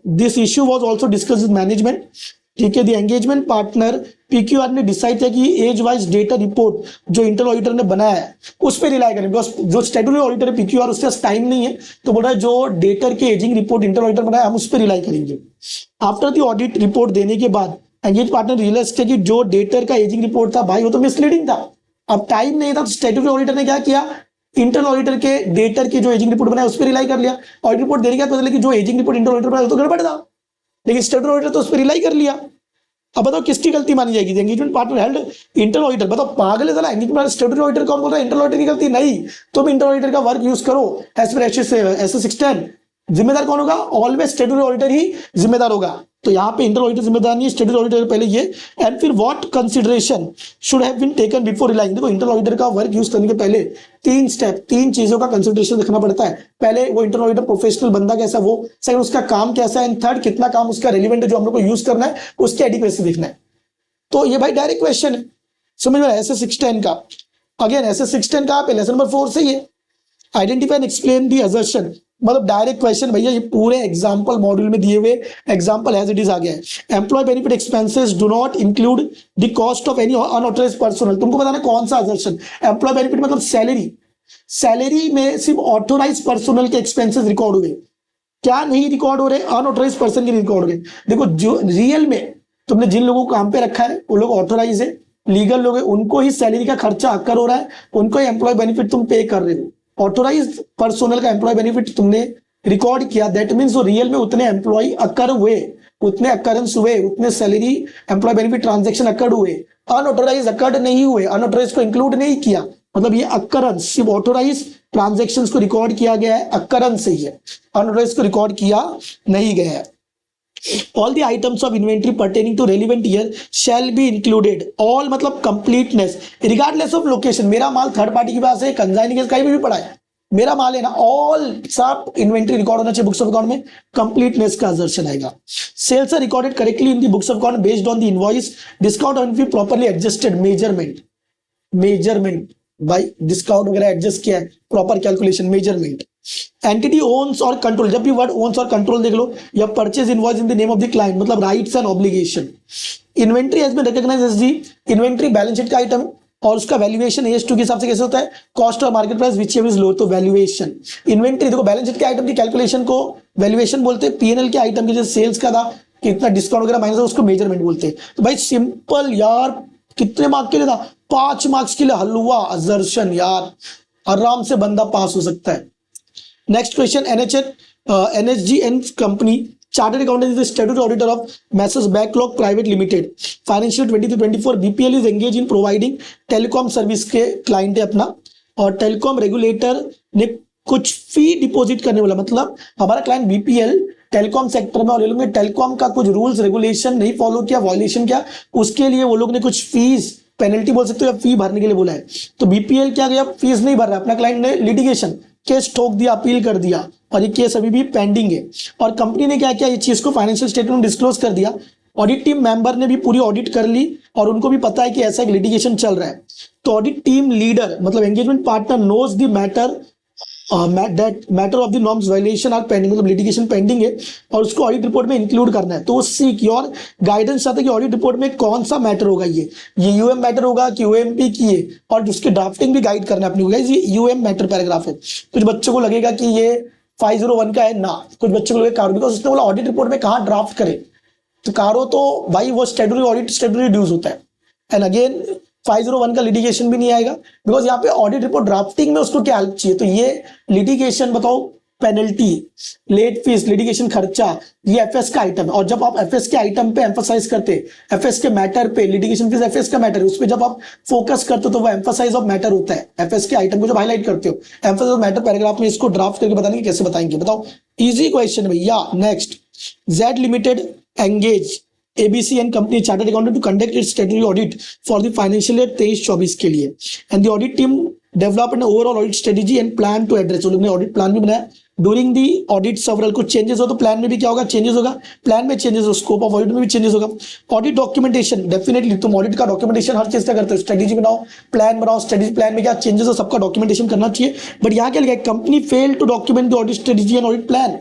this issue was also discussed with management, ठीक है। द एंगेजमेंट पार्टनर पीक्यूआर ने डिसाइड किया कि एज वाइज डेटा रिपोर्ट जो इंटरनल ऑडिटर ने बनाया है उस पर रिलाई करें, बिकॉज जो स्टैट्यूटरी ऑडिटर है पीक्यूआर उसके पास टाइम नहीं है, तो बोल रहा है जो डेटर के एजिंग रिपोर्ट इंटरनल ऑडिटर बनाया हम उस पर रिलाई करेंगे। आफ्टर द ऑडिट रिपोर्ट देने के बाद एंगेज पार्टनर रियलाइज किया कि जो डेटर का एजिंग रिपोर्ट था भाई वो तो मिसलीडिंग था, अब टाइम नहीं था, तो स्टैट्यूटरी ऑडिटर ने क्या किया, इंटरनल ऑडिटर के डेटर के जो एजिंग रिपोर्ट बनाया उस पर रिलाई कर लिया। ऑडिट रिपोर्ट देने के बाद पता चला कि जो एजिंग रिपोर्ट इंटरनल ऑडिटर बनाया तो गड़बड़ था, लेकिन स्टैट्यूटरी ऑडिटर तो उस पर रिलाई कर लिया। अब बताओ किसकी गलती मानी जाएगी, engagement partner held internal auditor, बताओ पागल है साला, एंगेजमेंट स्टैट्यूटरी ऑडिटर कौन बोल रहा है इंटरनल ऑडिटर की गलती नहीं, तुम इंटरनल ऑडिटर का वर्क यूज करो एज पर एस 610। जिम्मेदार कौन होगा, ऑलवेज स्टैट्यूटरी ऑडिटर ही जिम्मेदार होगा, तो यहाँ पे इंटरनल ऑडिटर जिम्मेदार नहीं है, स्टैट्यूटरी ऑडिटर पहले ये। एंड फिर what consideration should have been taken before relying, देखो इंटरनल ऑडिटर का वर्क यूज करने के पहले 3 स्टेप, 3 चीजों का कंसीडरेशन देखना पड़ता है। पहले वो इंटरनल ऑडिटर प्रोफेशनल बंदा कैसा वो, सेकंड उसका काम कैसा है, एंड थर्ड कितना काम उसका रेलिवेंट है जो हम लोग को यूज करना है, उसकी एडिक्वेसी देखना है। तो ये भाई डायरेक्ट क्वेश्चन है, समझ में आया। SS 610 का अगेन SS 610 कहाँ पे, लेसन नंबर 4 से ही है, identify and explain the assertion, मतलब डायरेक्ट क्वेश्चन भैया, ये पूरे एग्जांपल मॉड्यूल में दिए हुए एग्जांपल एज इट इज आ गया है। Employ benefit expenses do not include the cost of any unauthorised personal, तुमको बताना कौन सा असर्शन, एम्प्लॉय बेनिफिट मतलब सैलरी, सैलरी में सिर्फ ऑथोराइज पर्सनल के एक्सपेंसेस रिकॉर्ड हुए, क्या नहीं रिकॉर्ड हो रहे, अनऑथराइज पर्सन के रिकॉर्ड हो रहे। देखो जो रियल में तुमने जिन लोगों को काम पे रखा है वो लोग ऑथोराइज है, लीगल लोग है, उनको ही सैलरी का खर्चा अक्कर हो रहा है, उनको ही एम्प्लॉय बेनिफिट तुम पे कर रहे हो। ऑथोराइज पर्सनल का एम्प्लॉय बेनिफिट तुमने रिकॉर्ड किया, दैट मीन्स जो रियल में उतने एम्प्लॉय अक्कर हुए, उतने अक्करेंस हुए, उतने सैलरी एम्प्लॉय बेनिफिट ट्रांजेक्शन अक्कर्ड हुए, अनऑथोराइज अक्कर्ड नहीं हुए, अनऑथोराइज को इंक्लूड नहीं किया, मतलब ये अक्करेंस सिर्फ ऑथोराइज ट्रांजेक्शन को रिकॉर्ड किया गया है, अक्करेंस से ही है, अनऑथोराइज को रिकॉर्ड किया नहीं गया है। All the items of inventory pertaining to relevant year shall be included, all मतलब completeness regardless of location, मेरा माल थर्ड पार्टी के पास है, कंजाइनी केस कहीं भी पड़ा है, मेरा माल है ना, ऑल सब इन्वेंट्री रिकॉर्ड होना चाहिए बुक्स ऑफ अकाउंट में, कंप्लीटनेस का असर्शन आएगा। Sales are recorded correctly in the books of account based on the invoice, discount on be properly adjusted, measurement, measurement भाई डिस्काउंट वगैरह एडजस्ट किया है, proper calculation, measurement. Entity owns और control, जब भी वर्ड ओन्स और control देख लो, या purchase invoice in the name of the client, मतलब rights and obligation. Inventory has been recognised as the, inventory balance sheet का आइटम और उसका वैल्यूएशन AS2 के हिसाब से कैसे होता है, कॉस्ट और market price which is low, तो वैल्यूएशन। इन्वेंट्री देखो बैलेंस शीट के आइटम की कैलकुलेशन को वैल्यूएशन बोलते हैं, PNL के आइटम के जैसे सेल्स का था कितना डिस्काउंट वगैरह माइनस, उसको मेजरमेंट बोलते हैं। तो भाई सिंपल यार, कितने मार्क्स के लिए था, 5 मार्क्स के लिए हलवा असर्शन यार, आराम से बंदा पास हो सकता है। Next question, NSG and company chartered accountant is the statutory auditor of message backlog private limited, financial 23-24। BPL is engage in providing telecom service के क्लाइंट है अपना, और टेलीकॉम रेगुलेटर ने कुछ फी डिपॉजिट करने वाला, मतलब हमारा क्लाइंट बीपीएल टेलीकॉम सेक्टर में, और ये लोग ने टेलीकॉम का कुछ रूल्स रेगुलेशन नहीं फॉलो किया, वॉयलेशन किया, उसके लिए वो लोग ने कुछ फीस, पेनल्टी बोल सकते हो या फी भरने के लिए बोला है। तो बीपीएल क्या गया, फीस नहीं भर रहा, अपना क्लाइंट ने लिटिगेशन केस ठोक दिया, अपील कर दिया, और ये केस अभी भी पेंडिंग है। और कंपनी ने क्या किया, ये चीज को फाइनेंशियल स्टेटमेंट डिस्क्लोज कर दिया। ऑडिट टीम मेंबर ने भी पूरी ऑडिट कर ली और उनको भी पता है कि ऐसा एक लिटिगेशन चल रहा है। तो ऑडिट टीम लीडर मतलब engagement partner knows the matter, that matter of the norms violation are pending, मतलब लिटिगेशन पेंडिंग है और उसको ऑडिट रिपोर्ट में इंक्लूड करना है। तो वो सीक योर गाइडेंस चाहते हैं कि ऑडिट रिपोर्ट में कौन सा मैटर होगा, ये यूएम मैटर होगा कि यूएमपी की है, और उसके ड्राफ्टिंग भी गाइड करना है अपनी। ये यूएम मैटर पैराग्राफ है। कुछ बच्चों को लगेगा कि ये 501 का है ना, कुछ बच्चों को लगेगा बिकॉज उसने बोला ऑडिट रिपोर्ट में कहाँ ड्राफ्ट करे, तो कारो तो भाई वो स्टेटूटरी ऑडिट स्टेटूटरी ड्यूज होता है। एंड अगेन 501 का लिटिगेशन भी नहीं आएगा बिकॉज यहाँ पे ऑडिट रिपोर्ट ड्राफ्टिंग में उसको क्या हेल्प चाहिए। तो ये लिटिगेशन बताओ, पेनल्टी, लेट फीस, लिटिगेशन खर्चा, ये एफएस का आइटम है। और जब आप एफएस के आइटम पे एम्फसाइज करते, एफएस के मैटर पे, लिटिगेशन फीस एफएस का मैटर है, उस पे जब आप फोकस करते हो तो वो एम्फसाइज ऑफ मैटर होता है। एफएस के आइटम को जब हाईलाइट करते हो, एम्फसाइज ऑफ मैटर पैराग्राफ में इसको ड्राफ्ट करके बताएंगे, कैसे बताएंगे बताओ। इजी क्वेश्चन है भैया। Next, Z limited engage ABC and company chartered accountant to conduct its statutory audit for the financial year 23-24 के लिए, and the audit team developed an overall audit strategy and plan to address, वो लोग ने audit plan भी बनाया। During the audit several कुछ changes हो तो प्लान में भी क्या होगा, चेंजेस होगा, प्लान में चेंजेस हो, स्कोप ऑफ ऑडिट में भी चेंजेस होगा। ऑडिट डॉक्यूमेंटेशन, डेफिनेटली तुम ऑडिट का डॉक्यूमेंटेशन हर चीज का करते हो, स्ट्रेटेजी बनाओ, प्लान बनाओ, स्ट्रेटेजी प्लान में क्या चेंजेस हो सबका डॉक्यूमेंटेशन करना चाहिए। बट यहाँ क्या लिखा है, company fail to document the audit strategy and audit plan.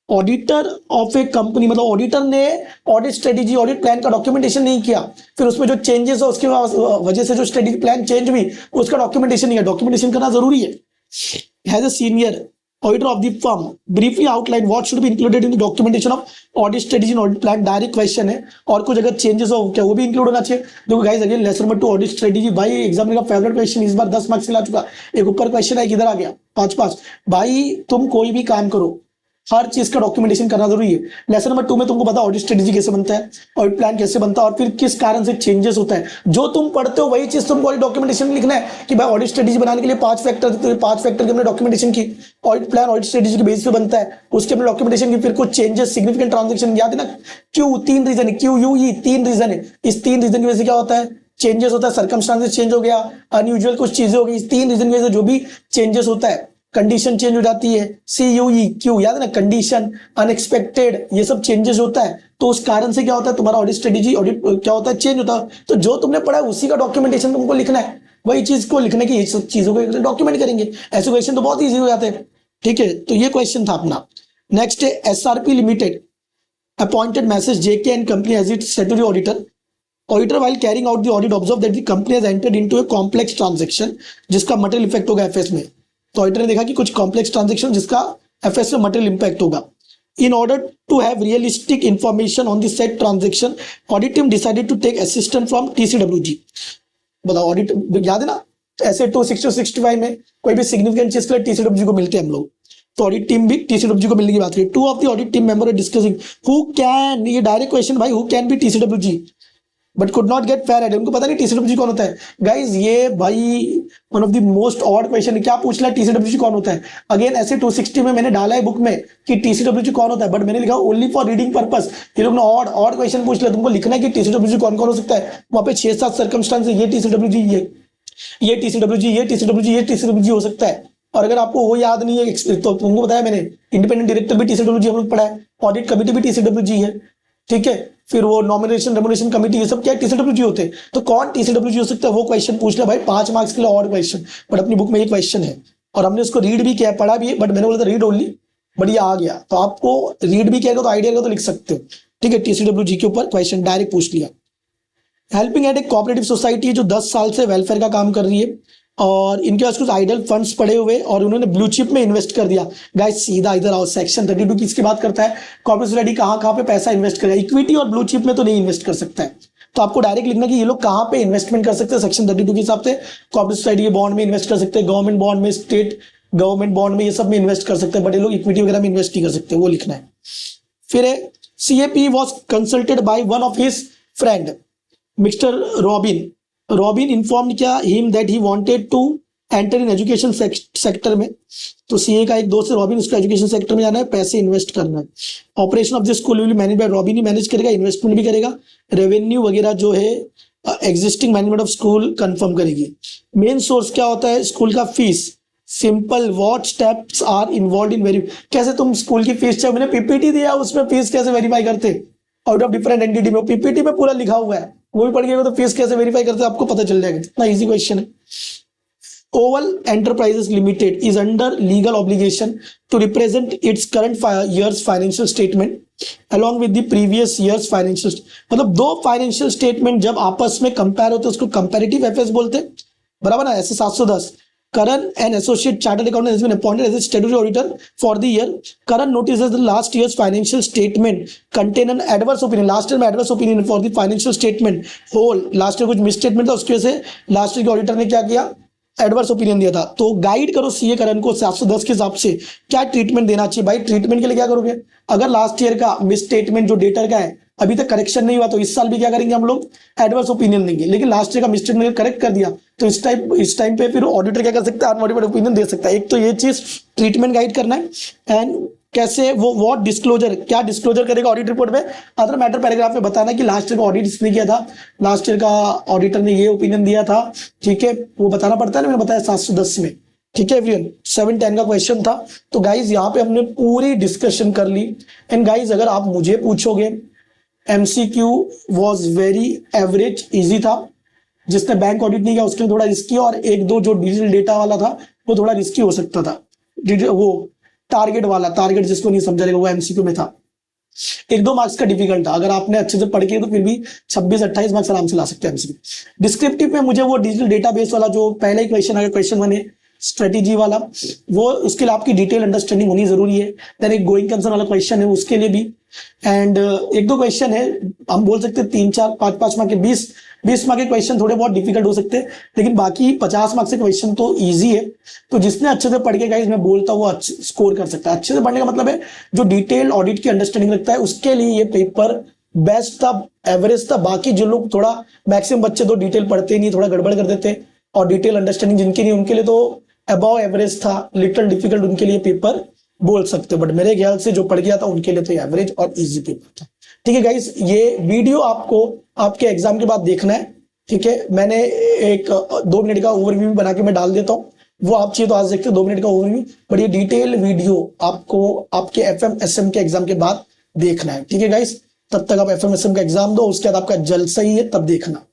Auditor of a company मतलब ऑडिटर ने ऑडिट स्ट्रेटेजी ऑडिट प्लान का डॉक्यूमेंटेशन नहीं किया, फिर उसमें जो चेंजेस हो उसके वजह से जो स्ट्रेटेजी प्लान चेंज हुई उसका डॉक्यूमेंटेशन नहीं है। डॉक्यूमेंटेशन करना जरूरी है। Has a senior auditor of the firm briefly outline what should be included in the documentation of audit strategy and audit plan. Direct question है, और कुछ अगर चेंजेस हो क्या वो भी इंक्लूड होना चाहिए। देखो guys again lesson number 2 audit strategy, भाई एग्जाम का फेवरेट क्वेश्चन, इस बार 10 मार्क्स ला चुका। एक ऊपर क्वेश्चन है किधर आ गया 5-5। भाई तुम कोई भी काम करो हर चीज का डॉक्यूमेंटेशन करना जरूरी है। लेसन नंबर 2 में तुमको पता ऑडिट स्ट्रेटेजी कैसे बनता है, ऑडिट प्लान कैसे बनता है, और फिर किस कारण से चेंजेस होता है। जो तुम पढ़ते हो वही चीज तुमको डॉक्यूमेंटेशन में लिखना है कि भाई ऑडिट स्ट्रेटेजी बनाने के लिए 5 फैक्टर, 5 फैक्टर की हमने डॉक्यूमेंटेशन की। ऑडिट प्लान ऑडिट स्ट्रेटेजी के बेस पे बनता है, उसके हमने डॉक्यूमेंटेशन की। फिर कुछ चेंजेस, सिग्निफिकेंट ट्रांजेक्शन, याद है ना, क्यू 3 रीजन है, क्यू यू ई 3 रीजन है। इस 3 रीजन की वजह से क्या होता है, चेंजेस होता है, सर्कमस्टांसेस चेंज हो गया, अनयूजुअल कुछ चीजें हो गई। इस 3 रीजन की वजह से जो भी चेंजेस होता है, कंडीशन चेंज हो जाती है, CUE क्यू याद है ना, कंडीशन, अनएक्सपेक्टेड, ये सब चेंजेस होता है। तो उस कारण से क्या होता है, तुम्हारा ऑडिट स्ट्रेटेजी ऑडिट क्या होता है, चेंज होता है। तो जो तुमने पढ़ा है उसी का डॉक्यूमेंटेशन तुमको लिखना है, वही चीज को लिखने की, ये सब चीजों को डॉक्यूमेंट करेंगे। ऐसे क्वेश्चन तो बहुत ईजी हो जाते हैं। ठीक है, तो ये क्वेश्चन था अपना। नेक्स्ट है SRP limited appointed Messrs JK and company as it statutory auditor. Auditor while carrying out the audit observed that the company has entered into a complex transaction जिसका मटेरियल इफेक्ट होगा FS में। तो auditor ने देखा कि कुछ complex transaction जिसका FS में मटेरियल इंपैक्ट होगा। In order to have realistic information on the set transaction, audit team decided to take assistant from TCWG। बताओ ऑडिट याद है ना, ऐसे 260-65 में कोई भी सिग्निफिकेंट चीज के लिए TCWG को मिलते हैं हम लोग। तो ऑडिट टीम भी TCWG को मिलने की बात करी। 2 of the audit team member are discussing who can, ये डायरेक्ट क्वेश्चन भाई, who can be TCWG but could not get fair idea. उनको पता नहीं TCWG कौन होता है। गाइज ये भाई one of the most odd question है, क्या पूछ रहा है TCWG कौन होता है। अगेन ऐसे 260 में मैंने डाला है बुक में कि TCWG कौन होता है, बट मैंने लिखा ओनली फॉर रीडिंग पर्पस। ये लोग ने ऑड क्वेश्चन पूछ लिया, तुमको लिखना है कि TCWG कौन कौन हो सकता है। वहां पे 6-7 सर्कमस्टांस है, ये TCWG, ये TCWG, ये TCWG, ये TCWG हो सकता है। और अगर आपको वो याद नहीं है तो तुमको बताया मैंने, इंडिपेंडेंट डायरेक्टर भी TCWG हम लोग पढ़ा है, ऑडिट कमिटी भी TCWG है। ठीक है, फिर वो नॉमिनेशन रेमुनेशन कमेटी, ये सब क्या TCWG होते हैं। तो कौन TCWG हो सकता है, वो क्वेश्चन पूछ लिया भाई 5 मार्क्स के लिए और क्वेश्चन। बट अपनी बुक में ये क्वेश्चन है और हमने उसको रीड भी किया, पढ़ा भी है, बट मैंने बोला था रीड ओनली, बट ये आ गया। तो आपको रीड भी किया तो आइडिया तो लिख सकते हो। ठीक है, TCWG के ऊपर क्वेश्चन डायरेक्ट पूछ लिया। हेल्पिंग एड एक कोऑपरेटिव सोसाइटी है जो 10 साल से वेलफेयर का काम कर रही है, और इनके पास कुछ आइडल फंड्स पड़े हुए और उन्होंने ब्लू चिप में इन्वेस्ट कर दिया। गाइस सीधा इधर आओ, सेक्शन 32 की इसकी बात करता है। कॉर्पोरेट सोसाइटी कहाँ पे पैसा इन्वेस्ट करेगा, इक्विटी और ब्लू चिप में तो नहीं इन्वेस्ट कर सकता है। तो आपको डायरेक्ट लिखना कि ये लोग कहाँ पे इन्वेस्टमेंट कर सकते हैं सेक्शन 32 के हिसाब से। कॉर्पोरेट सोसाइटी के बॉन्ड में इन्वेस्ट कर सकते हैं, गवर्नमेंट बॉन्ड में, स्टेट गवर्नमेंट बॉन्ड में, ये सब में इन्वेस्ट कर सकते हैं, बट ये लोग इक्विटी वगैरह में इन्वेस्ट नहीं कर सकते, वो लिखना है। फिर CAP was consulted by one of his friend mister Robin. Robin informed क्या him that he wanted to enter in education sector में, तो सीए का एक दोस्त है रॉबिन, उसको एजुकेशन सेक्टर में जाना है, पैसे इन्वेस्ट करना है। Operation of the school will manage by Robin ही मैनेज करेगा, इन्वेस्टमेंट भी करेगा, रेवेन्यू वगैरह जो है existing management of school confirm करेगी। मेन सोर्स क्या होता है स्कूल का fees, simple what steps are involve in very, कैसे तुम स्कूल की फीस, चाहे मैंने पीपीटी दिया उसमें फीस कैसे वेरीफाई करते, आउट ऑफ डिफरेंट एंटिटी में पीपीटी में पूरा लिखा हुआ है, वो भी पढ़ गए तो फीस कैसे वेरीफाई करते आपको पता चल जाएगा, इतना इजी क्वेश्चन है। Oval Enterprises Limited is under legal obligation to represent its current year's financial statement along with the previous year's financial, मतलब दो फाइनेंशियल स्टेटमेंट जब आपस में कंपेयर होते हैं उसको कंपैरेटिव एफएस बोलते हैं, बराबर ना। ऐसे 710 Karan, an associate chartered accountant, has been appointed as a statutory auditor for the year. Karan notices the last year's financial statement contain an adverse opinion. Last year में adverse opinion for the financial statement whole. Last year कुछ misstatement था, उसकी वजह से last year के auditor ने क्या किया, एडवर्स ओपिनियन दिया था। तो गाइड करो सीए करण को 710 के हिसाब से क्या ट्रीटमेंट देना चाहिए। भाई ट्रीटमेंट के लिए क्या करोगे, अगर लास्ट ईयर का मिस स्टेटमेंट जो डेटर का है अभी तक करेक्शन नहीं हुआ तो इस साल भी क्या करेंगे हम लोग, एडवर्स ओपिनियन देंगे। लेकिन लास्ट ईयर का मिस स्टेटमेंट करेक्ट कर दिया तो इस टाइम पे फिर ऑडिटर क्या कर सकता है, अनमोडिफाइड ओपिनियन दे सकता है। एक तो ये चीज ट्रीटमेंट गाइड करना है, एंड कैसे वो व्हाट डिस्क्लोजर, क्या डिस्क्लोजर करेगा ऑडिट रिपोर्ट में, अदर मैटर पैराग्राफ में बताना कि लास्ट ईयर का ऑडिट इसने किया था, लास्ट ईयर का ऑडिटर ने ये ओपिनियन दिया था, ठीक है, वो बताना पड़ता है ना, मैंने बताया 710 में, ठीक है एवरीवन। 710 का क्वेश्चन था। तो गाइज यहाँ पे हमने पूरी डिस्कशन कर ली। एंड गाइज अगर आप मुझे पूछोगे MCQ was very average, easy था। जिसने बैंक ऑडिट नहीं किया उसके लिए थोड़ा रिस्की, और एक दो जो डिजिटल डेटा वाला था वो थोड़ा रिस्की हो सकता था। वो टारगेट वाला, टारगेट जिसको नहीं समझा रहेगा वो एमसीक्यू में था। 1-2 मार्क्स का डिफिकल्ट था, अगर आपने अच्छे से पढ़ के तो फिर भी 26-28 मार्क्स आराम से ला सकते हैं एमसीक्यू। डिस्क्रिप्टिव में मुझे वो डिजिटल डेटाबेस वाला जो पहले ही क्वेश्चन आया, क्वेश्चन 1 है स्ट्रेटेजी वाला, वो उसके लिए आपकी डिटेल अंडरस्टैंडिंग होनी जरूरी है। देन एक गोइंग कंसर्न वाला क्वेश्चन है उसके लिए भी, एंड 1-2 क्वेश्चन है, हम बोल सकते हैं 3-4 5-5 मार्क के, 20 मार्क के क्वेश्चन थोड़े बहुत डिफिकल्ट हो सकते हैं, लेकिन बाकी 50 मार्क्स के क्वेश्चन तो इजी है। तो जिसने अच्छे से पढ़ के गाइस मैं बोलता हूँ वो स्कोर कर सकता है। अच्छे से पढ़ने का मतलब है जो डिटेल ऑडिट की अंडरस्टैंडिंग रखता है उसके लिए ये पेपर बेस्ट था, एवरेज था। बाकी जो लोग थोड़ा, मैक्सिमम बच्चे तो डिटेल पढ़ते नहीं, थोड़ा गड़बड़ कर देते, और डिटेल अंडरस्टैंडिंग जिनकी नहीं उनके लिए तो अबव एवरेज था, लिटिल डिफिकल्ट उनके लिए पेपर बोल सकते हो, बट मेरे ख्याल से जो पढ़ गया था उनके लिए तो एवरेज और इजी पेपर था। ठीक है गाइस, ये वीडियो आपको आपके एग्जाम के बाद देखना है, ठीक है। मैंने एक 2 मिनट का ओवरव्यू बना के मैं डाल देता हूँ, वो आप चाहिए तो आज देखते हो 2 मिनट का ओवरव्यू, बट ये डिटेल वीडियो आपको आपके एफएमएसएम के एग्जाम के बाद देखना है, ठीक है गाइस। तब तक आप एफएमएसएम का एग्जाम दो, उसके बाद आपका जलसा ही है, तब देखना।